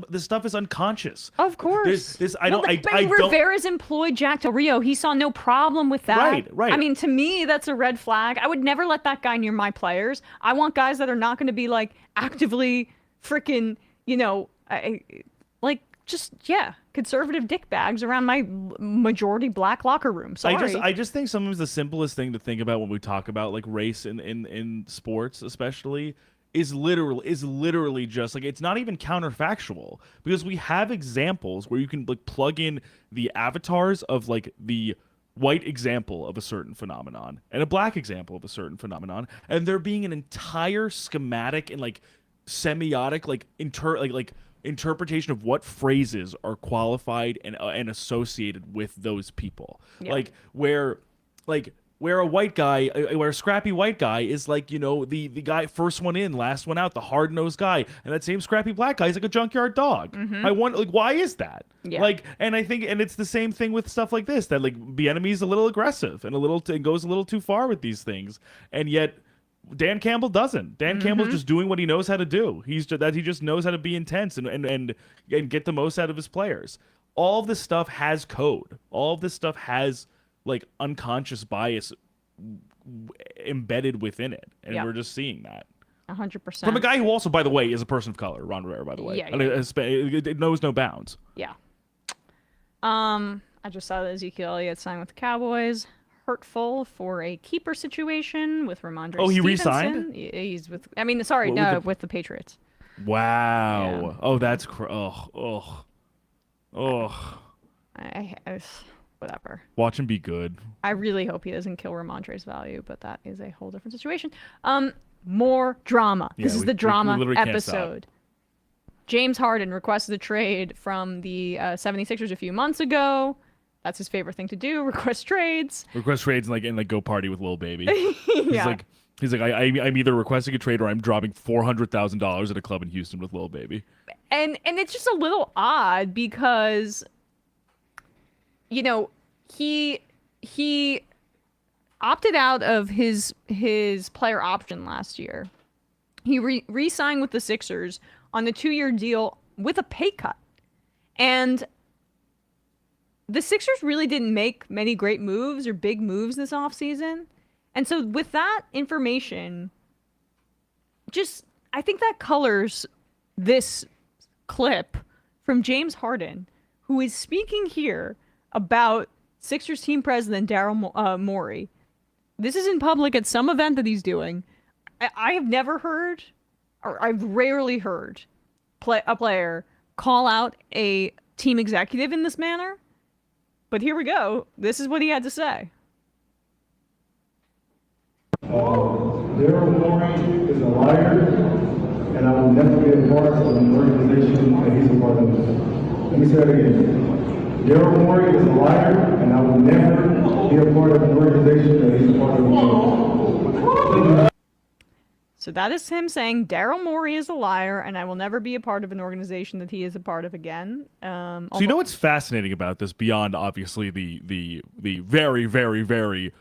S2: unconscious.
S1: Of course, Rivera's employed Jack Del Rio. He saw no problem with that.
S2: Right.
S1: I mean, to me, that's a red flag. I would never let that guy near my players. I want guys that are not going to be like actively freaking, conservative dickbags around my majority black locker room. Sorry.
S2: I just think sometimes the simplest thing to think about when we talk about like race in sports, especially, is literally just like, it's not even counterfactual, because we have examples where you can like plug in the avatars of like the white example of a certain phenomenon and a black example of a certain phenomenon, and there being an entire schematic and like semiotic interpretation of what phrases are qualified and associated with those people. Where a white guy, where a scrappy white guy is like, the guy first one in, last one out, the hard-nosed guy, and that same scrappy black guy is like a junkyard dog.
S1: Mm-hmm.
S2: I wonder, like, why is that?
S1: Yeah.
S2: And I think, and it's the same thing with stuff like this, that like Bieniemy's a little aggressive and goes a little too far with these things, and yet Dan Campbell doesn't. Dan Campbell's just doing what he knows how to do. He just knows how to be intense and get the most out of his players. All of this stuff has code. All of this stuff has like unconscious bias embedded within it, and we're just seeing that
S1: 100%
S2: from a guy who also, by the way, is a person of color. Ron Rivera, by the way, it knows no bounds.
S1: Yeah. I just saw that Zeke Elliott signed with the Cowboys. Hurtful for a keeper situation with Ramondre
S2: Oh, he
S1: Stevenson.
S2: re-signed?
S1: He's with the Patriots.
S2: Wow.
S1: Yeah.
S2: Oh, that's
S1: Whatever.
S2: Watch him be good.
S1: I really hope he doesn't kill Ramondre's value, but that is a whole different situation. more drama.
S2: Yeah,
S1: This is
S2: we-
S1: the
S2: we
S1: drama
S2: literally can't stop.
S1: episode. James Harden requested a trade from the 76ers a few months ago. That's his favorite thing to do, request trades.
S2: Request trades and like go party with Lil Baby.
S1: Yeah.
S2: He's like I'm either requesting a trade or I'm dropping $400,000 at a club in Houston with Lil Baby.
S1: And it's just a little odd because, you know, he opted out of his player option last year. He re-signed with the Sixers on the 2-year deal with a pay cut. And the Sixers really didn't make many great moves or big moves this offseason. And so with that information, I think that colors this clip from James Harden, who is speaking here about Sixers team president Daryl Morey. This is in public at some event that he's doing. I have never heard, or I've rarely heard, a player call out a team executive in this manner. But here we go. This is what he had to say.
S6: Daryl Morey is a liar, and I will never be a part of an organization that he's a part of. Let me say that again. Daryl Morey is a liar, and I will never be a part of an organization that he's a part of.
S1: So that is him saying Daryl Morey is a liar, and I will never be a part of an organization that he is a part of again.
S2: So you know what's fascinating about this, beyond obviously the very, very, very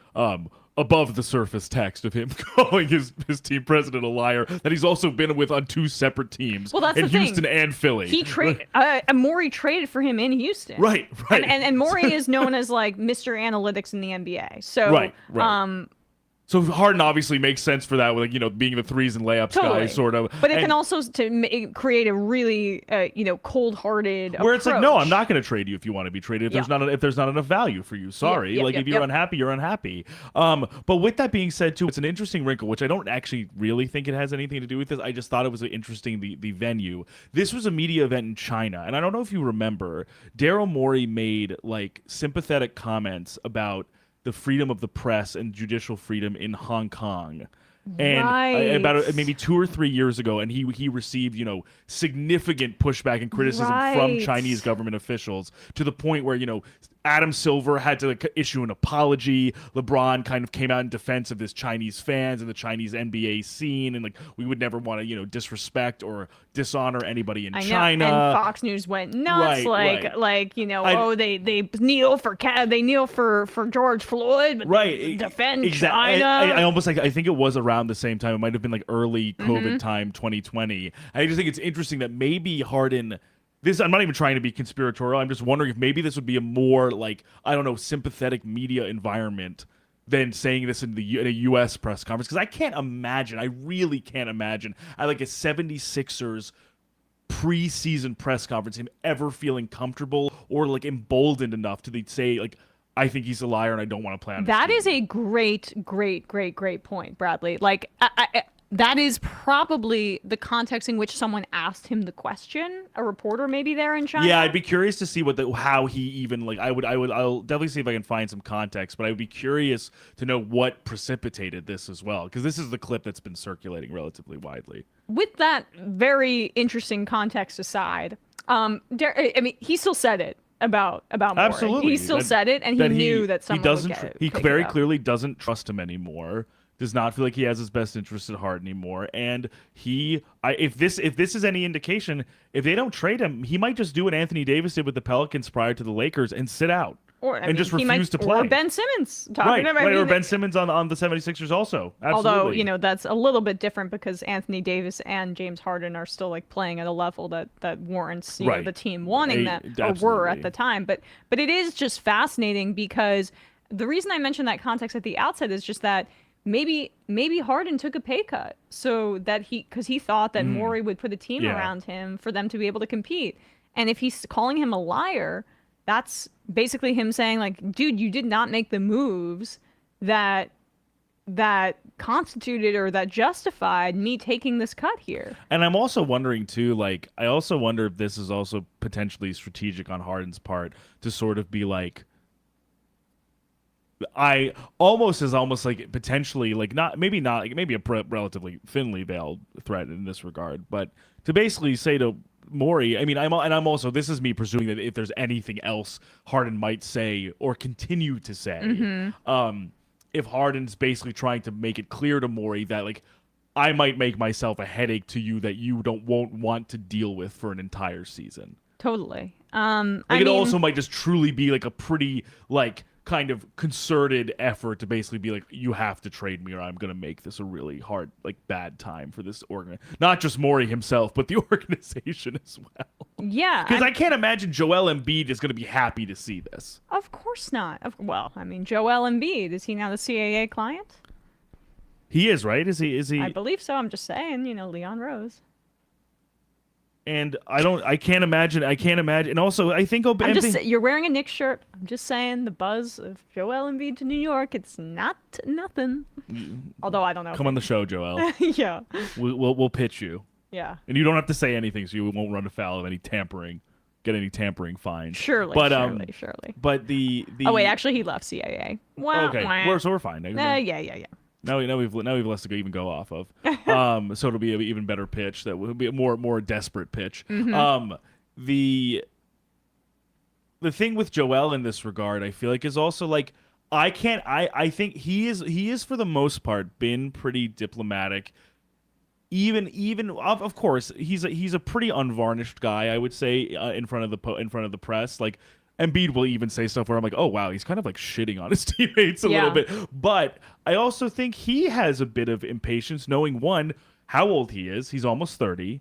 S2: above the surface text of him calling his team president a liar, that he's also been with on 2 separate teams,
S1: Well, that's
S2: in
S1: the thing.
S2: Houston and Philly.
S1: He Morey traded for him in Houston.
S2: Right.
S1: And Morey is known as like Mr. Analytics in the NBA. So
S2: Right. So Harden obviously makes sense for that, with being the threes and layups guy, sort of.
S1: But it can also create a really cold-hearted
S2: where it's like,
S1: approach.
S2: no, I'm not going to trade you if you want to be traded. If there's not enough value for you, sorry. If you're unhappy, you're unhappy. But with that being said, too, it's an interesting wrinkle, which I don't actually really think it has anything to do with this. I just thought it was interesting, the venue. This was a media event in China, and I don't know if you remember, Daryl Morey made like sympathetic comments about the freedom of the press and judicial freedom in Hong Kong. And about maybe 2 or 3 years ago, and he received, significant pushback and criticism from Chinese government officials, to the point where, Adam Silver had to issue an apology. LeBron kind of came out in defense of his Chinese fans and the Chinese NBA scene, and we would never want to, disrespect or dishonor anybody in China.
S1: And Fox News went nuts, they kneel for George Floyd, but they defend China.
S2: I almost I think it was around the same time. It might have been like early COVID time, 2020. I just think it's interesting that maybe Harden. I'm not even trying to be conspiratorial. I'm just wondering if maybe this would be a more sympathetic media environment than saying this in a U.S. press conference. Because I really can't imagine at a 76ers preseason press conference him ever feeling comfortable or emboldened enough to say I think he's a liar and I don't want to play on
S1: That
S2: this
S1: is a great point, Bradley. That is probably the context in which someone asked him the question. A reporter maybe there in China.
S2: Yeah, I'd be curious to see how he even I'll definitely see if I can find some context, but I would be curious to know what precipitated this as well, because this is the clip that's been circulating relatively widely.
S1: With that very interesting context aside, he still said it about Morey.
S2: Absolutely.
S1: He still said it, and he knew that someone would get
S2: He very clearly doesn't trust him anymore. Does not feel like he has his best interest at heart anymore, and if this is any indication, if they don't trade him, he might just do what Anthony Davis did with the Pelicans prior to the Lakers and sit out. Just refuse to play.
S1: Or Ben Simmons.
S2: Or Ben Simmons on the 76ers also. Absolutely.
S1: Although, that's a little bit different because Anthony Davis and James Harden are still playing at a level that warrants the team wanting that, or were at the time. But it is just fascinating because the reason I mentioned that context at the outset is just that maybe Harden took a pay cut because he thought that Morey would put a team around him for them to be able to compete. And if he's calling him a liar, that's basically him saying dude, you did not make the moves that constituted or that justified me taking this cut here.
S2: And I'm also wondering too, I also wonder if this is also potentially strategic on Harden's part to sort of be I almost like potentially like maybe a relatively thinly veiled threat in this regard, but to basically say to Morey, I mean, I'm also, this is me presuming that if there's anything else Harden might say or continue to say, if Harden's basically trying to make it clear to Morey that like I might make myself a headache to you that you won't want to deal with for an entire season.
S1: Totally.
S2: It also might just truly be like a pretty like kind of concerted effort to basically be like, you have to trade me or I'm going to make this a really hard, like bad time for this not just Morey himself, but the organization as well.
S1: Yeah.
S2: Because I can't imagine Joel Embiid is going to be happy to see this.
S1: Of course not. Well, I mean, Joel Embiid, is he now the CAA client?
S2: He is, right? Is he?
S1: I believe so. I'm just saying, Leon Rose.
S2: And I can't imagine. And also, I think
S1: you're wearing a Knicks shirt. I'm just saying the buzz of Joel Embiid to New York, it's not nothing. Although I don't know.
S2: Come on the show, Joel.
S1: Yeah.
S2: We'll pitch you.
S1: Yeah.
S2: And you don't have to say anything, so you won't run afoul of any tampering, get any tampering fines.
S1: Surely.
S2: But the
S1: Oh wait, actually he left CAA. Wow.
S2: Okay. So we're fine.
S1: Yeah.
S2: Now we've less to even go off of. So it'll be an even better pitch. That will be a more desperate pitch.
S1: Mm-hmm.
S2: The thing with Joel in this regard, I feel like, is also like I think he is for the most part been pretty diplomatic. Even of course he's a pretty unvarnished guy, I would say, in front of the press. Like Embiid will even say stuff where I'm like, oh wow, he's kind of like shitting on his teammates a little bit. But I also think he has a bit of impatience, knowing one, how old he is. He's almost 30.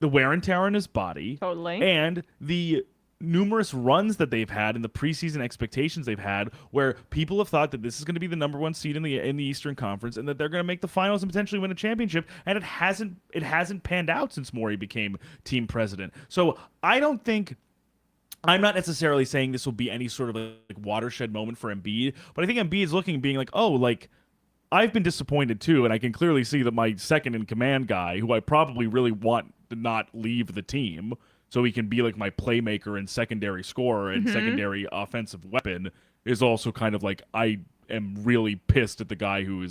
S2: The wear and tear on his body.
S1: Totally.
S2: And the numerous runs that they've had and the preseason expectations they've had, where people have thought that this is going to be the number one seed in the Eastern Conference and that they're going to make the finals and potentially win a championship, and it hasn't panned out since Morey became team president. So I'm not necessarily saying this will be any sort of like watershed moment for Embiid, but I think Embiid is being like, oh, like I've been disappointed too, and I can clearly see that my second in command guy, who I probably really want to not leave the team, so he can be like my playmaker and secondary scorer and secondary offensive weapon, is also kind of like, I am really pissed at the guy who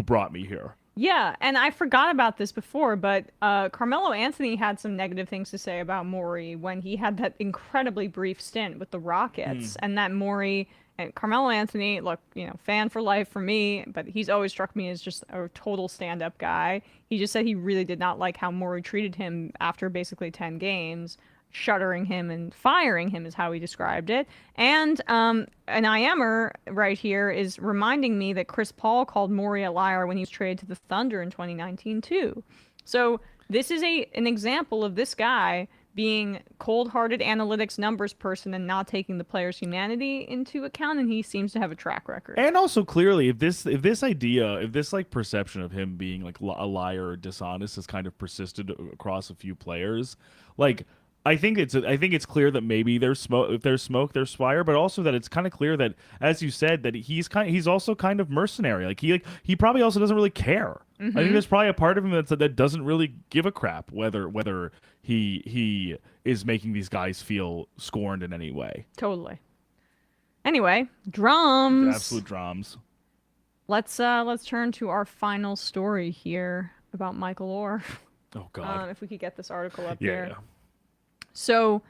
S2: brought me here.
S1: Yeah, and I forgot about this before, but Carmelo Anthony had some negative things to say about Morey when he had that incredibly brief stint with the Rockets, and that Morey and Carmelo Anthony, look, fan for life for me, but he's always struck me as just a total stand-up guy. He just said he really did not like how Morey treated him after basically 10 games. Shuttering him and firing him is how he described it. And an IMer right here is reminding me that Chris Paul called Morey a liar when he was traded to the Thunder in 2019 too. So this is an example of this guy being cold-hearted analytics numbers person and not taking the player's humanity into account, and he seems to have a track record.
S2: And also clearly, if this like perception of him being like a liar or dishonest has kind of persisted across a few players, like I think it's clear that maybe there's smoke. If there's smoke, there's fire. But also that it's kind of clear that, as you said, that he's also kind of mercenary. Like he probably also doesn't really care. I think there's probably a part of him that doesn't really give a crap whether he is making these guys feel scorned in any way.
S1: Totally. Anyway, drums.
S2: Absolute drums.
S1: Let's turn to our final story here about Michael Oher.
S2: Oh God.
S1: If we could get this article up
S2: here.
S1: Yeah. So,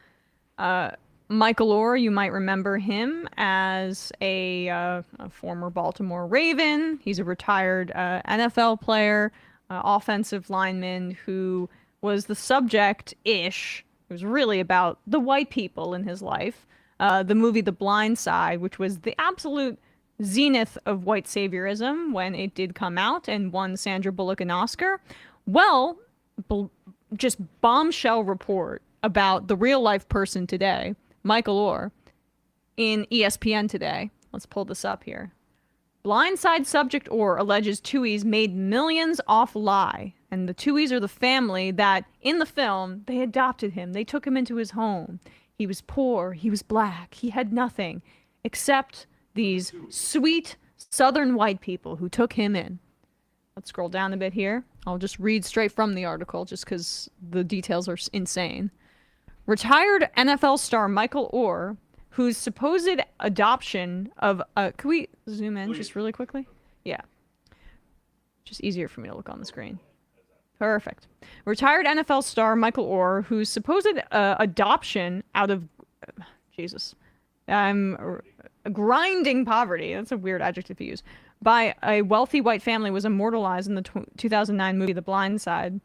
S1: Michael Oher, you might remember him as a former Baltimore Raven. He's a retired NFL player, offensive lineman who was the subject-ish. It was really about the white people in his life. The movie The Blindside, which was the absolute zenith of white saviorism when it did come out and won Sandra Bullock an Oscar. Well, just bombshell report about the real-life person today, Michael Oher, in ESPN today. Let's pull this up here. Blindside subject Oher alleges Tuohys made millions off lie. And the Tuohys are the family that, in the film, they adopted him. They took him into his home. He was poor. He was black. He had nothing except these sweet southern white people who took him in. Let's scroll down a bit here. I'll just read straight from the article just because the details are insane. Retired NFL star Michael Oher, whose supposed adoption of can we zoom in just really quickly? Yeah. Just easier for me to look on the screen. Perfect. Retired NFL star Michael Oher, whose supposed adoption out of grinding poverty, that's a weird adjective to use, by a wealthy white family was immortalized in the 2009 movie The Blindside,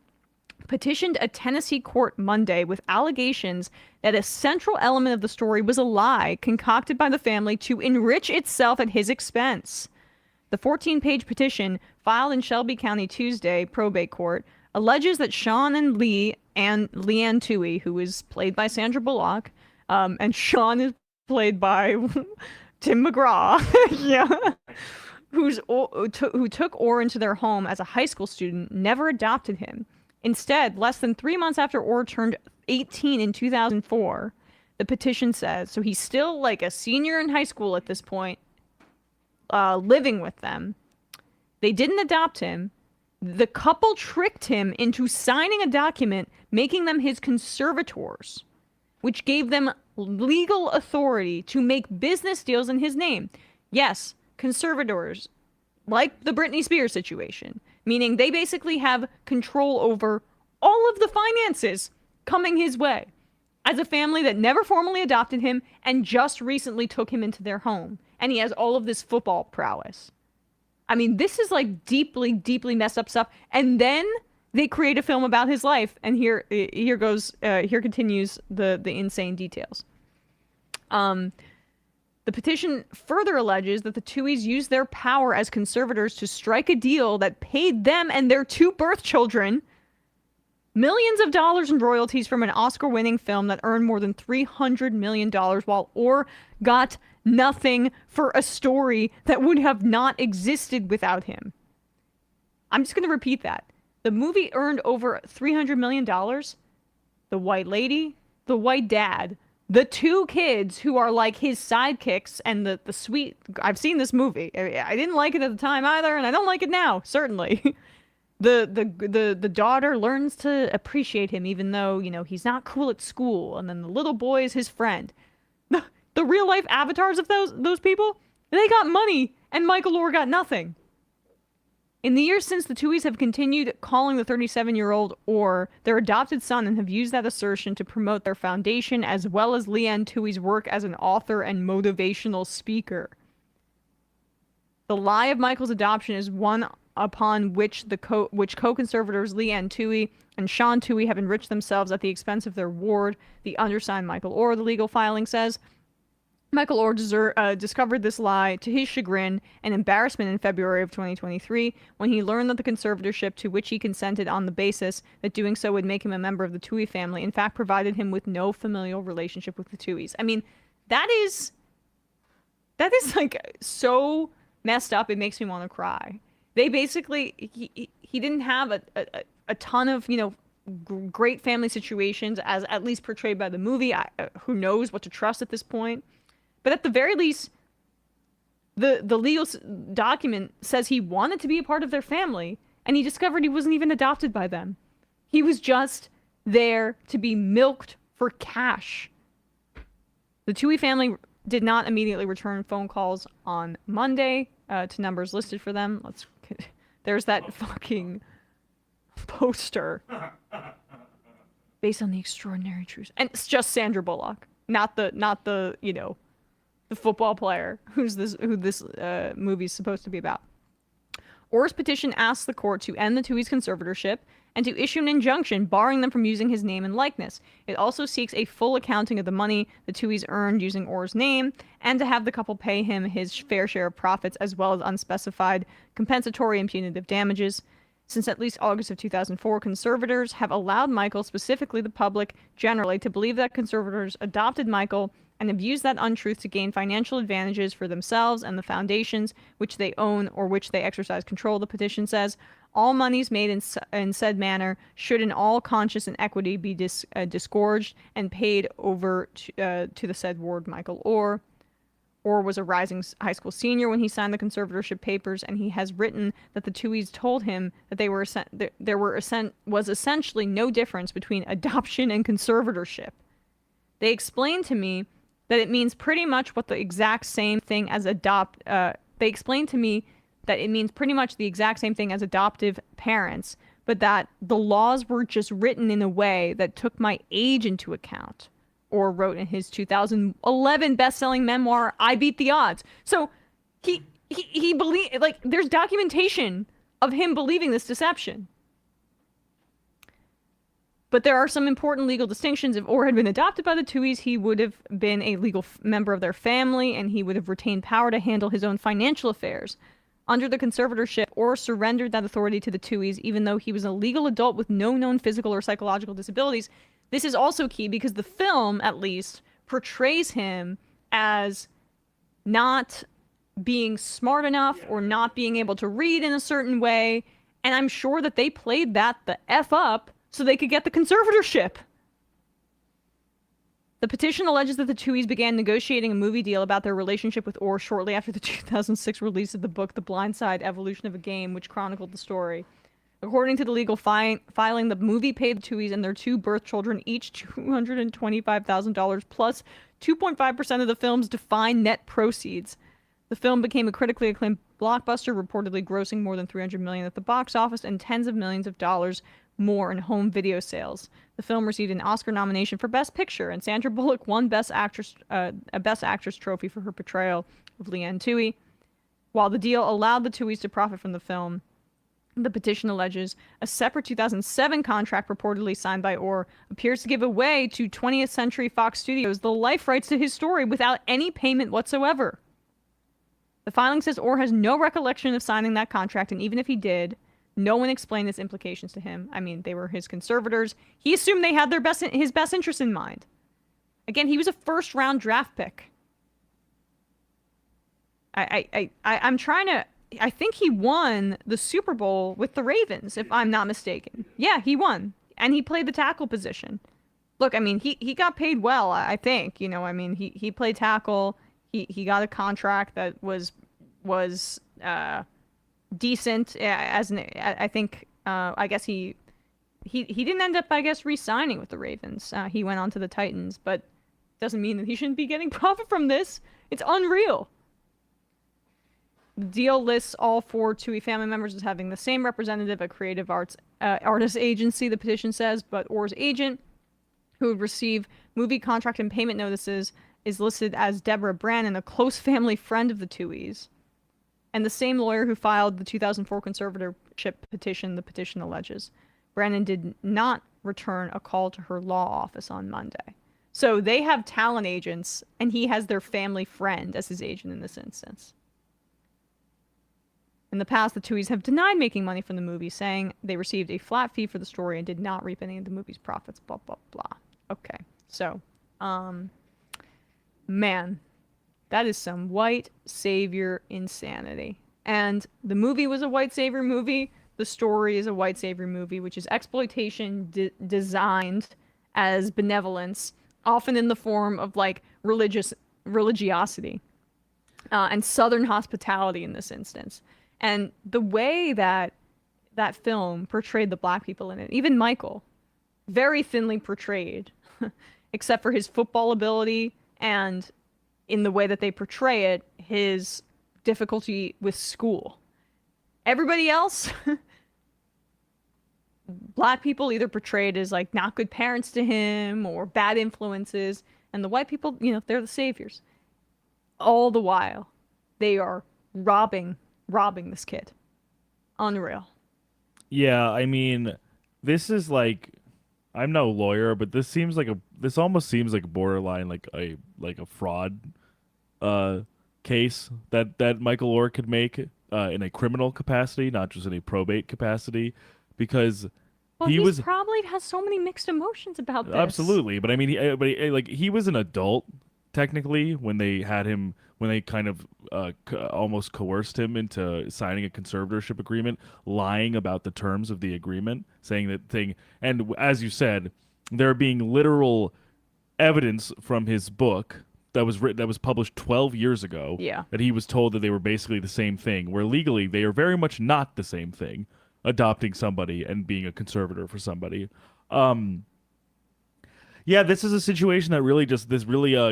S1: petitioned a Tennessee court Monday with allegations that a central element of the story was a lie concocted by the family to enrich itself at his expense. The 14-page petition, filed in Shelby County Tuesday probate court, alleges that Sean and Lee and Leanne Toohey, who is played by Sandra Bullock, and Sean is played by Tim McGraw, yeah, who took Oher into their home as a high school student, never adopted him. Instead, less than 3 months after Oher turned 18 in 2004, the petition says, so he's still like a senior in high school at this point, living with them. They didn't adopt him. The couple tricked him into signing a document making them his conservators, which gave them legal authority to make business deals in his name. Yes, conservators, like the Britney Spears situation, meaning they basically have control over all of the finances coming his way as a family that never formally adopted him and just recently took him into their home. And he has all of this football prowess. I mean, this is like deeply, deeply messed up stuff. And then they create a film about his life. And here continues the insane details. The petition further alleges that the Tooheys used their power as conservators to strike a deal that paid them and their 2 birth children millions of dollars in royalties from an Oscar-winning film that earned more than $300 million, while Oher got nothing for a story that would have not existed without him. I'm just going to repeat that. The movie earned over $300 million. The white lady, the white dad, the 2 kids who are like his sidekicks, and the sweet... I've seen this movie. I didn't like it at the time either, and I don't like it now, certainly. The daughter learns to appreciate him, even though, you know, he's not cool at school, and then the little boy is his friend. The real life avatars of those people, they got money, and Michael Oher got nothing. In the years since, the Tooheys have continued calling the 37-year-old Oher their adopted son and have used that assertion to promote their foundation as well as Leanne Toohey's work as an author and motivational speaker. The lie of Michael's adoption is one upon which co-conservators Leanne Toohey and Sean Toohey have enriched themselves at the expense of their ward, the undersigned Michael Oher, the legal filing says. Michael Oher discovered this lie to his chagrin and embarrassment in February of 2023 when he learned that the conservatorship to which he consented on the basis that doing so would make him a member of the Toohey family, in fact, provided him with no familial relationship with the Tooheys. I mean, that is like so messed up, it makes me want to cry. They basically, he didn't have a ton of, you know, great family situations, as at least portrayed by the movie. Who knows what to trust at this point? But at the very least, the legal document says he wanted to be a part of their family, and he discovered he wasn't even adopted by them. He was just there to be milked for cash. The Toohey family did not immediately return phone calls on Monday to numbers listed for them. There's that fucking poster based on the extraordinary truth, and it's just Sandra Bullock, not the you know, the football player who this movie's supposed to be about. Oher's petition asks the court to end the Tooheys' conservatorship and to issue an injunction barring them from using his name and likeness. It also seeks a full accounting of the money the Tooheys earned using Oher's name, and to have the couple pay him his fair share of profits, as well as unspecified compensatory and punitive damages. Since at least August of 2004, conservators have allowed Michael, specifically the public generally, to believe that conservators adopted Michael and have used that untruth to gain financial advantages for themselves and the foundations which they own or which they exercise control, the petition says. All monies made in said manner should in all conscience and equity be disgorged and paid over to the said ward Michael Oher. Oher was a rising high school senior when he signed the conservatorship papers, and he has written that the Tooheys told him that there was essentially no difference between adoption and conservatorship. They explained to me that it means pretty much what the exact same thing as they explained to me that it means pretty much the exact same thing as adoptive parents, but that the laws were just written in a way that took my age into account. Orr wrote in his 2011 best-selling memoir, I Beat the Odds. So he believed, like, there's documentation of him believing this deception. But there are some important legal distinctions. If Orr had been adopted by the Tuohys, he would have been a legal member of their family, and he would have retained power to handle his own financial affairs. Under the conservatorship, Orr surrendered that authority to the Tuohys, even though he was a legal adult with no known physical or psychological disabilities. This is also key because the film, at least, portrays him as not being smart enough or not being able to read in a certain way. And I'm sure that they played that the F up so they could get the conservatorship. The petition alleges that the Tuohys began negotiating a movie deal about their relationship with Orr shortly after the 2006 release of the book The Blindside: Evolution of a Game, which chronicled the story. According to the legal filing, the movie paid the Tuohys and their 2 birth children each $225,000 plus 2.5% of the film's defined net proceeds. The film became a critically acclaimed blockbuster, reportedly grossing more than $300 million at the box office and tens of millions of dollars more in home video sales. The film received an Oscar nomination for Best Picture, and Sandra Bullock won a Best Actress trophy for her portrayal of Leanne Toohey. While the deal allowed the Tuohys to profit from the film, the petition alleges a separate 2007 contract reportedly signed by Orr appears to give away to 20th Century Fox Studios the life rights to his story without any payment whatsoever. The filing says Orr has no recollection of signing that contract, and even if he did, no one explained its implications to him. I mean, they were his conservators. He assumed they had his best interest in mind. Again, he was a first-round draft pick. I'm trying to... I think he won the Super Bowl with the Ravens, if I'm not mistaken. Yeah, he won. And he played the tackle position. Look, I mean, he got paid well, I think. You know, I mean, he played tackle. He got a contract that was decent. I think, I guess he didn't end up, I guess, re-signing with the Ravens. He went on to the Titans, but doesn't mean that he shouldn't be getting profit from this. It's unreal. The deal lists all 4 Tuohy family members as having the same representative, a creative artist agency, the petition says, but Orr's agent, who would receive movie contract and payment notices, is listed as Deborah Brannon, a close family friend of the Tuohys. And the same lawyer who filed the 2004 conservatorship petition, the petition alleges. Brannon did not return a call to her law office on Monday. So they have talent agents, and he has their family friend as his agent in this instance. In the past, the Tuohys have denied making money from the movie, saying they received a flat fee for the story and did not reap any of the movie's profits, blah, blah, blah. Okay, so, man, that is some white savior insanity. And the movie was a white savior movie. The story is a white savior movie, which is exploitation designed as benevolence, often in the form of, like, religiosity, and Southern hospitality in this instance. And the way that that film portrayed the black people in it, even Michael, very thinly portrayed, except for his football ability and in the way that they portray it, his difficulty with school. Everybody else, black people either portrayed as like not good parents to him or bad influences, and the white people, you know, they're the saviors. All the while, they are robbing this kid. Unreal.
S2: Yeah, I mean, this is like, I'm no lawyer, but this almost seems like borderline like a fraud case that Michael Oher could make in a criminal capacity, not just in a probate capacity, because
S1: he probably has so many mixed emotions about this.
S2: Absolutely, but I mean, he was an adult technically when they had him, when they kind of almost coerced him into signing a conservatorship agreement, lying about the terms of the agreement, saying that thing. And as you said, there being literal evidence from his book that was published 12 years ago, that he was told that they were basically the same thing, where legally they are very much not the same thing, adopting somebody and being a conservator for somebody. Yeah, this is a situation that really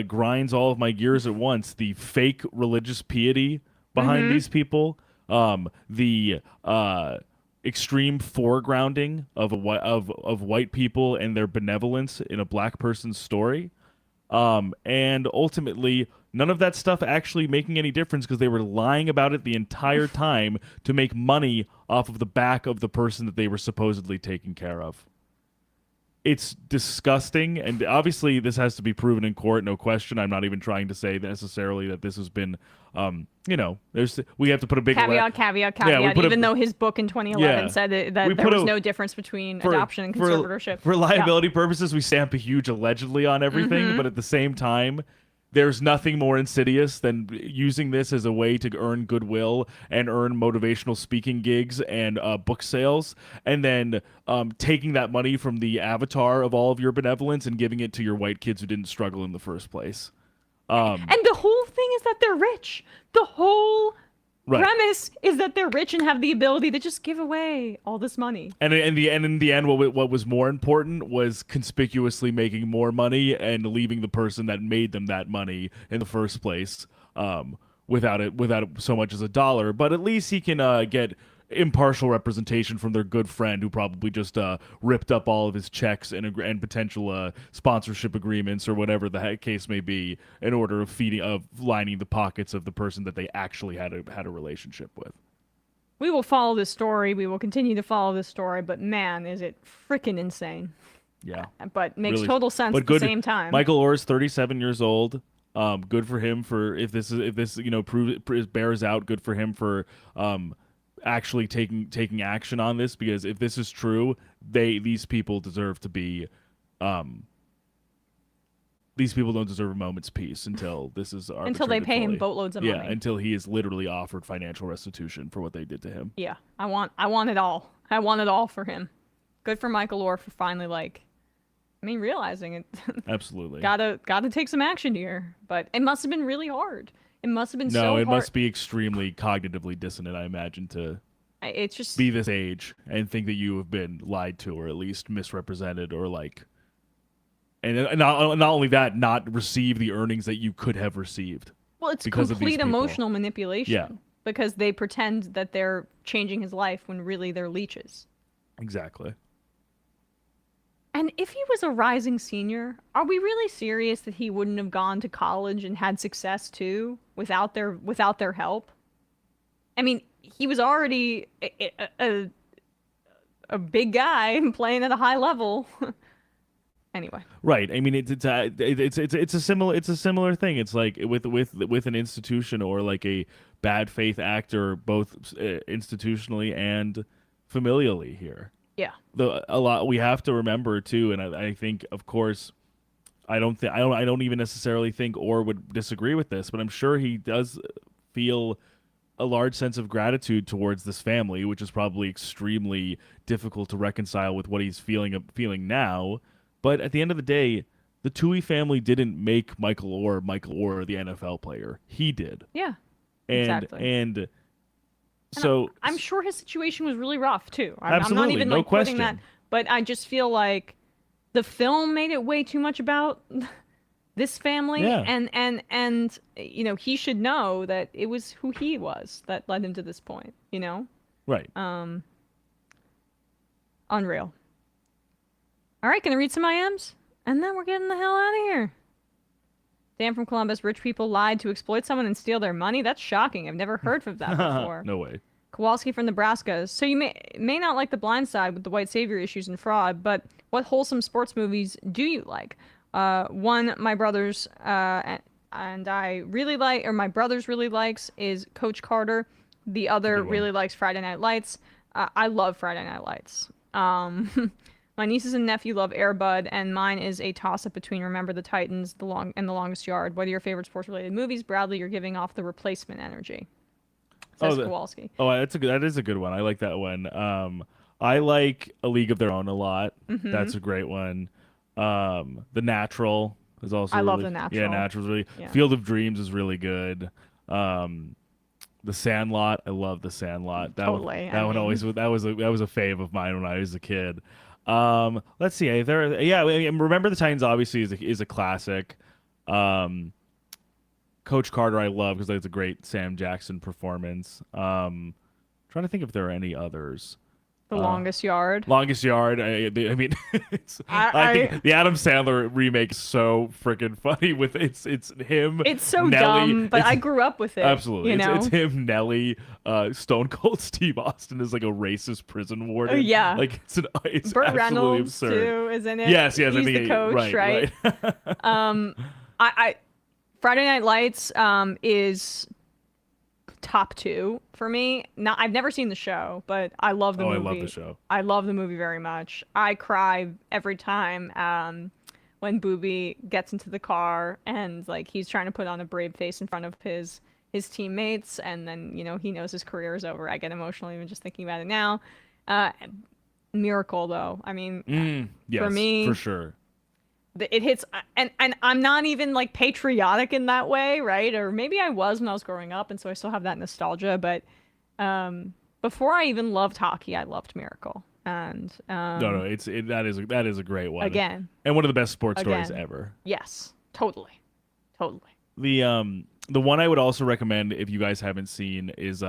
S2: grinds all of my gears at once. The fake religious piety behind these people, the extreme foregrounding of white people and their benevolence in a black person's story, and ultimately none of that stuff actually making any difference because they were lying about it the entire time to make money off of the back of the person that they were supposedly taking care of. It's disgusting, and obviously this has to be proven in court, no question. I'm not even trying to say necessarily that this has been, we have to put a big
S1: caveat.
S2: Yeah,
S1: even though his book in 2011 said that there was no difference between adoption and conservatorship.
S2: For liability purposes, we stamp a huge allegedly on everything, but at the same time, there's nothing more insidious than using this as a way to earn goodwill and earn motivational speaking gigs and book sales, and then taking that money from the avatar of all of your benevolence and giving it to your white kids who didn't struggle in the first place.
S1: And the whole thing is that they're rich. The whole premise is that they're rich and have the ability to just give away all this money. And
S2: in the end, what was more important was conspicuously making more money and leaving the person that made them that money in the first place without it so much as a dollar. But at least he can get impartial representation from their good friend who probably just ripped up all of his checks and potential sponsorship agreements or whatever the case may be in order of lining the pockets of the person that they actually had a relationship with.
S1: We will follow this story. We will continue to follow this story, but man, is it freaking insane.
S2: Yeah.
S1: But makes
S2: really,
S1: total sense at the same time.
S2: Michael Oher is 37 years old. Good for him for if this bears out, good for him for actually taking action on this, because if this is true, these people deserve to be these people don't deserve a moment's peace until this is
S1: until they pay him boatloads of money.
S2: Yeah, until he is literally offered financial restitution for what they did to him.
S1: Yeah, I want it all. I want it all for him. Good for Michael Oher for finally realizing it.
S2: Absolutely.
S1: Gotta take some action here, but it must have been really hard. It must have been so hard.
S2: No, it must be extremely cognitively dissonant, I imagine, to
S1: it's just
S2: be this age and think that you have been lied to or at least misrepresented or and not only that, not receive the earnings that you could have received.
S1: Well, it's complete emotional manipulation.
S2: Yeah.
S1: Because they pretend that they're changing his life when really they're leeches.
S2: Exactly.
S1: And if he was a rising senior, are we really serious that he wouldn't have gone to college and had success too without their help? I mean, he was already a big guy playing at a high level. Anyway. Right. I mean, it's a similar thing. It's like with an institution or like a bad faith actor, both institutionally and familially here. Yeah.
S2: A lot we have to remember too, and I think, of course, I don't even necessarily think Orr would disagree with this, but I'm sure he does feel a large sense of gratitude towards this family, which is probably extremely difficult to reconcile with what he's feeling now. But at the end of the day, the Toohey family didn't make Michael Oher the NFL player. He did.
S1: Yeah.
S2: Exactly. And
S1: so I'm sure his situation was really rough too.
S2: Absolutely,
S1: I'm not even
S2: no question.
S1: That, but I just feel like the film made it way too much about this family, and he should know that it was who he was that led him to this point.
S2: Right.
S1: Unreal. All right, gonna read some IMs, and then we're getting the hell out of here. Dan from Columbus, rich people lied to exploit someone and steal their money? That's shocking. I've never heard of that before.
S2: No way.
S1: Kowalski from Nebraska. So you may not like the Blindside with the white savior issues and fraud, but what wholesome sports movies do you like? One my brothers and I really like, or my brothers really likes, is Coach Carter. The other really likes Friday Night Lights. I love Friday Night Lights. My nieces and nephew love Air Bud, and mine is a toss-up between Remember the Titans, The Longest Yard. What are your favorite sports-related movies? Bradley, you're giving off the replacement energy. Says Kowalski.
S2: That is a good one. I like that one. I like A League of Their Own a lot. Mm-hmm. That's a great one. The Natural is also.
S1: I love The Natural.
S2: Yeah, Natural's really. Yeah. Field of Dreams is really good. The Sandlot. I love The Sandlot. That was a fave of mine when I was a kid. Let's see. Remember the Titans obviously is a classic. Coach Carter I love because it's a great Sam Jackson performance. Trying to think if there are any others.
S1: The Longest Yard.
S2: Longest Yard. I mean, I think the Adam Sandler remake is so freaking funny. With it's him.
S1: It's so
S2: Nelly.
S1: dumb, but I grew up with it.
S2: Absolutely,
S1: it's
S2: him, Nelly, Stone Cold Steve Austin is like a racist prison warden.
S1: Yeah,
S2: like it's
S1: Burt
S2: absolutely
S1: Reynolds
S2: absurd.
S1: Too, isn't it?
S2: Yes,
S1: He's
S2: I think
S1: the coach, right? I Friday Night Lights is top 2 for me. Now, I've never seen the show, but I love the movie.
S2: I love the show.
S1: I love the movie very much. I cry every time when Booby gets into the car and like he's trying to put on a brave face in front of his teammates, and then he knows his career is over. I get emotional even just thinking about it now. Miracle though. I mean,
S2: yes,
S1: for me,
S2: for sure.
S1: It hits, and I'm not even like patriotic in that way, right? Or maybe I was when I was growing up, and so I still have that nostalgia. But before I even loved hockey, I loved Miracle, and
S2: that is a great one
S1: again,
S2: and one of the best sports stories ever.
S1: Yes, totally.
S2: The one I would also recommend if you guys haven't seen is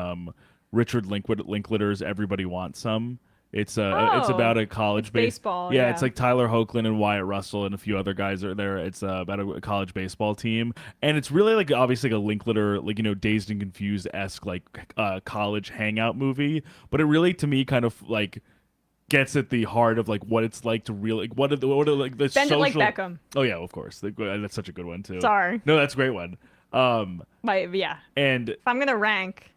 S2: Richard Linklater's Everybody Wants Some. It's about a college
S1: baseball.
S2: Yeah, it's like Tyler Hoechlin and Wyatt Russell and a few other guys are there. It's about a college baseball team, and it's really like obviously like a Linklater, like Dazed and Confused-esque like college hangout movie. But it really, to me, kind of like gets at the heart of like what it's like to really like what are the
S1: Bend
S2: social.
S1: It Like Beckham.
S2: Oh yeah, of course. That's such a good one too.
S1: Sorry.
S2: No, that's a great one.
S1: Yeah.
S2: And
S1: if I'm gonna rank.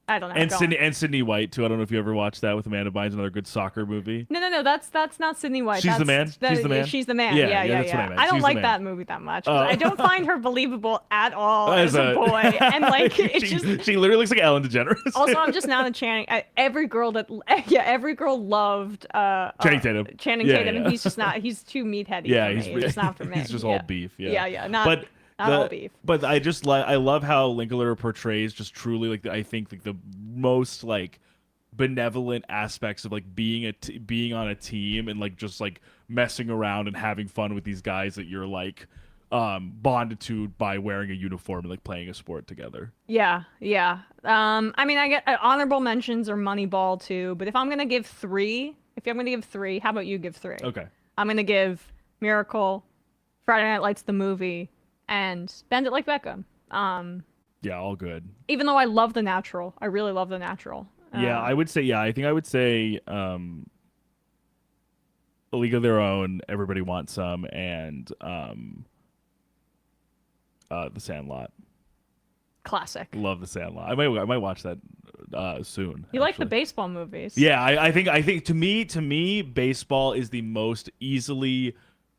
S1: I don't know.
S2: And Sydney White too. I don't know if you ever watched that with Amanda Bynes, another good soccer movie.
S1: No. That's not Sydney White.
S2: She's the man. She's the man.
S1: She's the man.
S2: Yeah.
S1: Yeah.
S2: That's what I meant.
S1: I don't
S2: She's
S1: like that movie that much.
S2: Oh.
S1: I don't find her believable at all as a boy, and like
S2: she literally looks like Ellen DeGeneres.
S1: Also, I'm just not a Channing. Every girl loved
S2: Channing Tatum.
S1: And he's just not. He's too meatheady.
S2: Yeah,
S1: for me. It's just not for me.
S2: He's just all beef. Yeah.
S1: Not all beef.
S2: But I love how Linklater portrays just truly like I think like the most like benevolent aspects of like being on a team and like just like messing around and having fun with these guys that you're like bonded to by wearing a uniform and like playing a sport together.
S1: Yeah. I mean, I get honorable mentions or Moneyball too, but if I'm gonna give 3, how about you give 3?
S2: Okay.
S1: I'm gonna give Miracle, Friday Night Lights the movie, and Bend It Like Beckham.
S2: Yeah, all good.
S1: Even though I love The Natural, I really love The Natural.
S2: I would say I think I would say A League of Their Own, Everybody Wants Some, and The Sandlot.
S1: Classic.
S2: Love The Sandlot. I might watch that soon.
S1: You like the baseball movies?
S2: Yeah, I think to me baseball is the most easily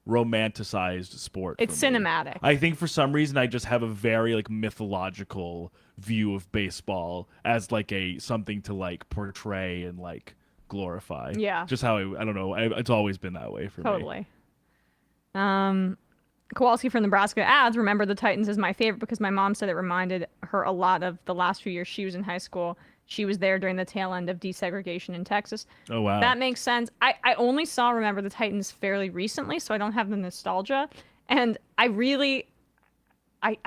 S2: romanticized sport.
S1: It's cinematic.
S2: I think for some reason I just have a very like mythological view of baseball as like something to like portray and like glorify.
S1: Yeah.
S2: Just how I don't know. It's always been that way for me.
S1: Totally. Kowalski from Nebraska adds, remember the Titans is my favorite because my mom said it reminded her a lot of the last few years she was in high school. She was there during the tail end of desegregation in Texas.
S2: Oh, wow.
S1: That makes sense. I only saw Remember the Titans fairly recently, so I don't have the nostalgia. And I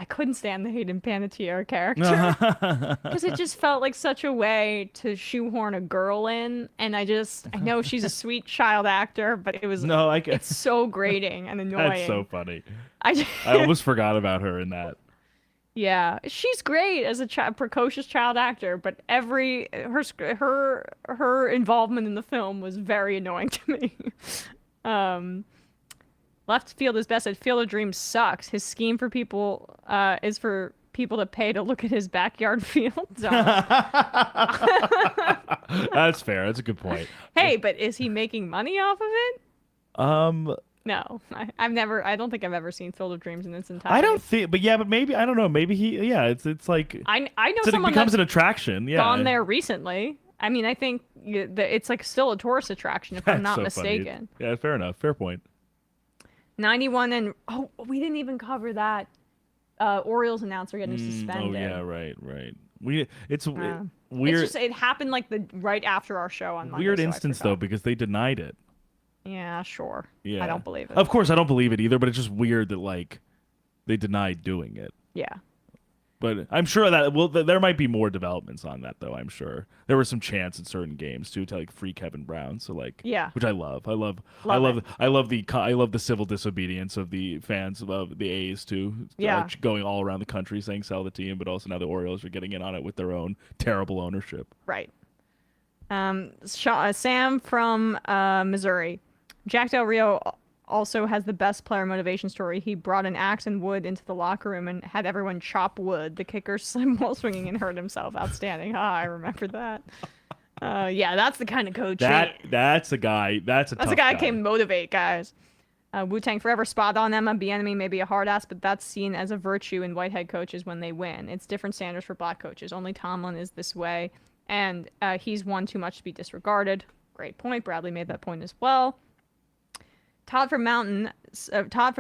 S1: couldn't stand the Hayden Panettiere character because it just felt like such a way to shoehorn a girl in. And I know she's a sweet child actor, but it's so grating and annoying.
S2: That's so funny.
S1: I
S2: almost forgot about her in that.
S1: Yeah, she's great as a precocious child actor, but her involvement in the film was very annoying to me. Left field is best at Field of Dreams sucks. His scheme for people is for people to pay to look at his backyard field.
S2: That's fair. That's a good point.
S1: Hey, but is he making money off of it? No, I don't think I've ever seen Field of Dreams in its entirety.
S2: I don't think, but maybe I don't know. Maybe it's like
S1: I know
S2: it
S1: someone
S2: becomes
S1: that's
S2: an attraction. Yeah,
S1: gone there recently. I mean, I think it's like still a tourist attraction if I'm not mistaken.
S2: Yeah, fair enough. Fair point.
S1: 91 and we didn't even cover that. Orioles announcer getting suspended.
S2: Oh yeah, right. Weird.
S1: It's just, it happened like right after our show on Monday.
S2: Weird instance though because they denied it.
S1: Yeah, sure.
S2: Yeah.
S1: I don't believe it.
S2: Of course, I don't believe it either, but it's just weird that, like, they denied doing it.
S1: Yeah.
S2: But I'm sure that there might be more developments on that, though. I'm sure there were some chants in certain games too to like free Kevin Brown. So like,
S1: yeah,
S2: which I love. I love the civil disobedience of the fans of the A's too.
S1: Yeah,
S2: going all around the country saying sell the team, but also now the Orioles are getting in on it with their own terrible ownership.
S1: Right. Sam from Missouri, Jack Del Rio also has the best player motivation story. He brought an axe and wood into the locker room and had everyone chop wood. The kicker slammed while swinging and hurt himself. Outstanding. I remember that. Yeah, that's the kind of coach.
S2: That's a guy. That's a guy
S1: who can motivate guys. Wu-Tang Forever, spot on. Emma Bieniemy may be a hard ass, but that's seen as a virtue in white head coaches when they win. It's different standards for black coaches. Only Tomlin is this way, and he's won too much to be disregarded. Great point. Bradley made that point as well. Todd from the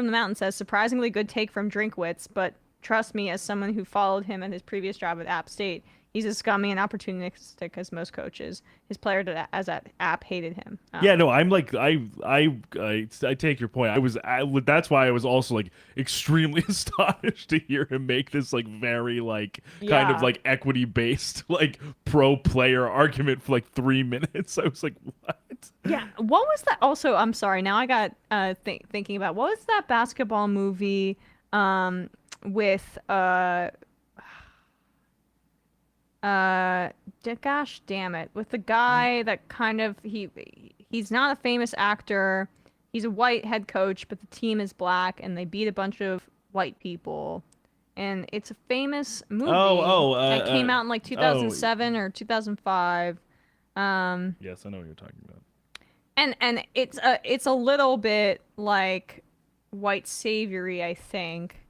S1: Mountain says, surprisingly good take from Drinkwitz, but trust me, as someone who followed him at his previous job at App State, he's as scummy and opportunistic as most coaches. His player as at App hated him.
S2: Yeah, no, I'm like I take your point. That's why I was also like extremely astonished to hear him make this like very like kind of like equity based like pro player argument for like 3 minutes. I was like, what?
S1: Yeah, what was that? Also, I'm sorry. Now I got thinking about what was that basketball movie with gosh damn it, with the guy that kind of he's not a famous actor. He's a white head coach, but the team is black and they beat a bunch of white people. And it's a famous movie that came out in like 2007 or 2005.
S2: Yes, I know what you're talking about.
S1: And it's a little bit like white saviory, I think.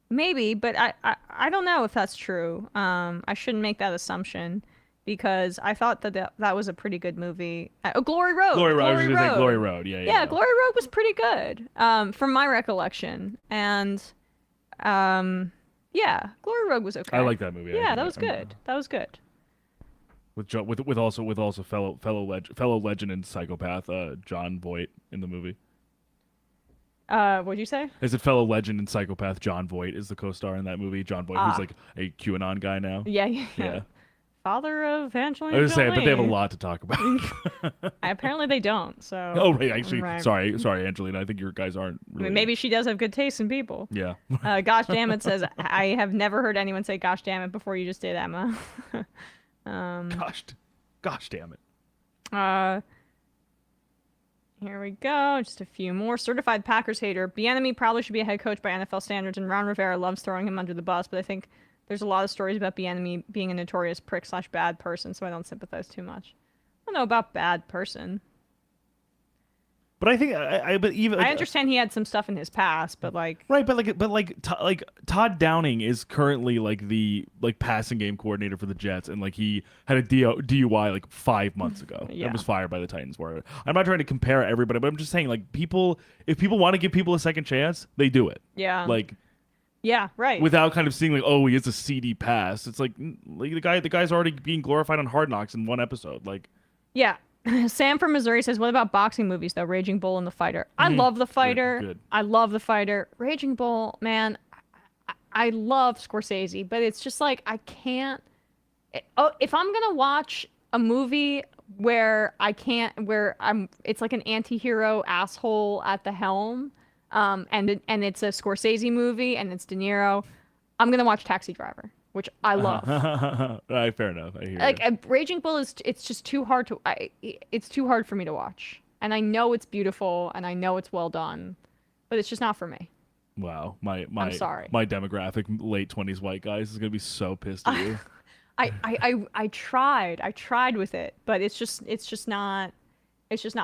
S1: Maybe, but I don't know if that's true. I shouldn't make that assumption because I thought that was a pretty good movie. Glory Road.
S2: Glory Road. Yeah.
S1: Glory Road was pretty good, from my recollection. And yeah, Glory Road was okay.
S2: I like that movie.
S1: Yeah, that was good. That was good.
S2: With also fellow legend and psychopath John Voight in the movie.
S1: What'd you say?
S2: Is it fellow legend and psychopath John Voight is the co-star in that movie? John Voight, who's like a QAnon guy now.
S1: Yeah. Father of Angelina
S2: I was saying, but they have a
S1: Jolie.
S2: lot to talk about.
S1: Apparently they don't. So.
S2: Oh, right. Actually,
S1: Right.
S2: sorry, Angelina. I think your guys aren't. Really...
S1: I mean, maybe she does have good taste in people.
S2: Yeah.
S1: Gosh damn it says, I have never heard anyone say gosh damn it before you just did, Emma.
S2: Gosh damn it.
S1: Here we go. Just a few more. Certified Packers hater. Bieniemy probably should be a head coach by NFL standards, and Ron Rivera loves throwing him under the bus, but I think there's a lot of stories about Bieniemy being a notorious prick/bad person, so I don't sympathize too much. I don't know about bad person.
S2: But I think I
S1: understand he had some stuff in his past, but like
S2: right, but Todd Downing is currently like the passing game coordinator for the Jets, and like he had a DUI like 5 months ago.
S1: Yeah.
S2: That was fired by the Titans. Where I'm not trying to compare everybody, but I'm just saying like if people want to give people a second chance, they do it.
S1: Yeah.
S2: Like.
S1: Yeah, right.
S2: Without kind of seeing like, oh, he has a seedy past. It's like the guy's already being glorified on Hard Knocks in one episode. Like. Yeah.
S1: Sam from Missouri says, what about boxing movies, though? Raging Bull and The Fighter. I love The Fighter.
S2: Good.
S1: I love The Fighter. Raging Bull, man, I love Scorsese, but it's just like, I can't. If I'm going to watch a movie where it's like an anti-hero asshole at the helm, and it's a Scorsese movie and it's De Niro, I'm going to watch Taxi Driver, which I love.
S2: Fair enough. I hear
S1: like
S2: you.
S1: Raging Bull it's just too hard it's too hard for me to watch, and I know it's beautiful and I know it's well done, but it's just not for me.
S2: Wow, I'm
S1: sorry.
S2: My demographic, late 20s white guys, is gonna be so pissed at you.
S1: I tried with it, but it's just not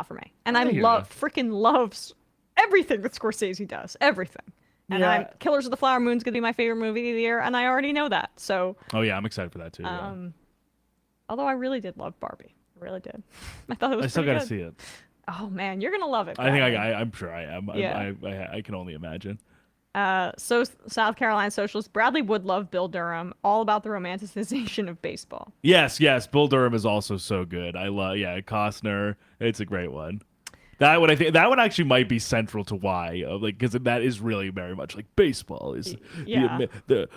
S1: for me. And I freaking loves everything that Scorsese does, everything. And Killers of the Flower Moon's gonna be my favorite movie of the year, and I already know that. So.
S2: Oh yeah, I'm excited for that too.
S1: Although I really did love Barbie, I really did. I thought it was.
S2: I still
S1: gotta
S2: see it.
S1: Oh man, you're gonna love it.
S2: I think I'm sure I am.
S1: Yeah.
S2: I can only imagine.
S1: So South Carolina socialist Bradley would love Bill Durham, all about the romanticization of baseball.
S2: Yes. Bill Durham is also so good. I love Costner. It's a great one. That one, I think that one actually might be central to why, like, because that is really very much like baseball is.
S1: Yeah.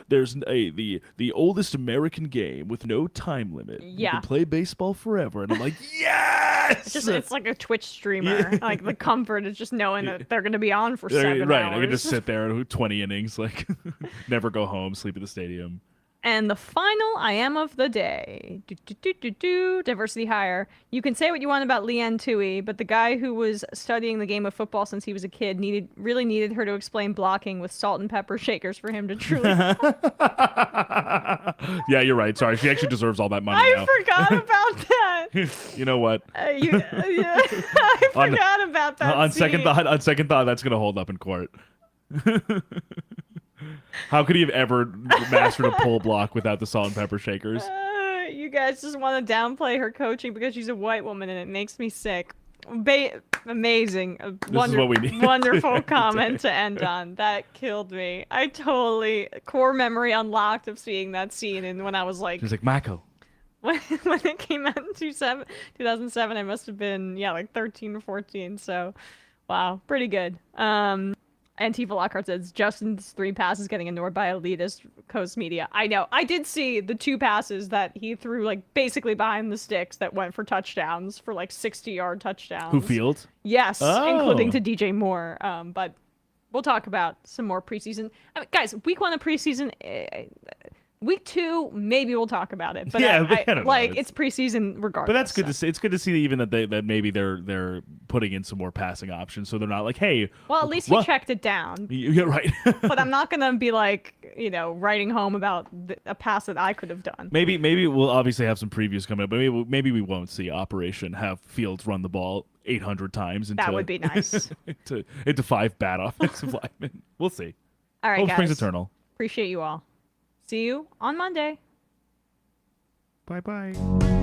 S2: There's the oldest American game with no time limit. You
S1: Yeah.
S2: can play baseball forever, and I'm like, yes.
S1: It's like a Twitch streamer. Like the comfort is just knowing that they're going to be on for 7
S2: right.
S1: hours.
S2: I can just sit there and 20 innings, like never go home, sleep at the stadium.
S1: And the final I am of the day. Diversity hire. You can say what you want about Leanne Tui, but the guy who was studying the game of football since he was a kid really needed her to explain blocking with salt and pepper shakers for him to truly.
S2: Yeah, you're right. Sorry, she actually deserves all that money
S1: I
S2: now.
S1: forgot about that.
S2: You know what?
S1: Yeah, I forgot about that.
S2: On second thought, that's gonna hold up in court. How could he have ever mastered a pull block without the salt and pepper shakers?
S1: You guys just want to downplay her coaching because she's a white woman, and it makes me sick. Amazing.
S2: This is what we need.
S1: Wonderful comment to end on. That killed me. I totally core memory unlocked of seeing that scene, and when I was like,
S2: She's like, Mako.
S1: when it came out in 2007, I must have been like 13 or 14. So, wow, pretty good. Antifa Lockhart says Justin's 3 passes getting ignored by elitist Coast media. I know. I did see the 2 passes that he threw like basically behind the sticks that went for touchdowns, for like 60-yard touchdowns.
S2: Who Fields?
S1: Yes,
S2: Oh.
S1: including to DJ Moore. But we'll talk about some more preseason. I mean, guys, week 1 of preseason. Week 2, maybe we'll talk about it. But
S2: Yeah,
S1: I
S2: don't know.
S1: like it's preseason regardless.
S2: But that's good
S1: so.
S2: to see. It's good to see even that maybe they're putting in some more passing options, so they're not like, hey.
S1: Well, at least he checked it down.
S2: Yeah, right.
S1: But I'm not gonna be like, writing home about a pass that I could have done.
S2: Maybe we'll obviously have some previews coming up, but maybe we won't see Operation have Fields run the ball 800 times into
S1: That would be nice.
S2: into 5 bad offensive linemen. We'll see.
S1: All right,
S2: Hope springs
S1: guys.
S2: eternal.
S1: Appreciate you all. See you on Monday.
S2: Bye-bye.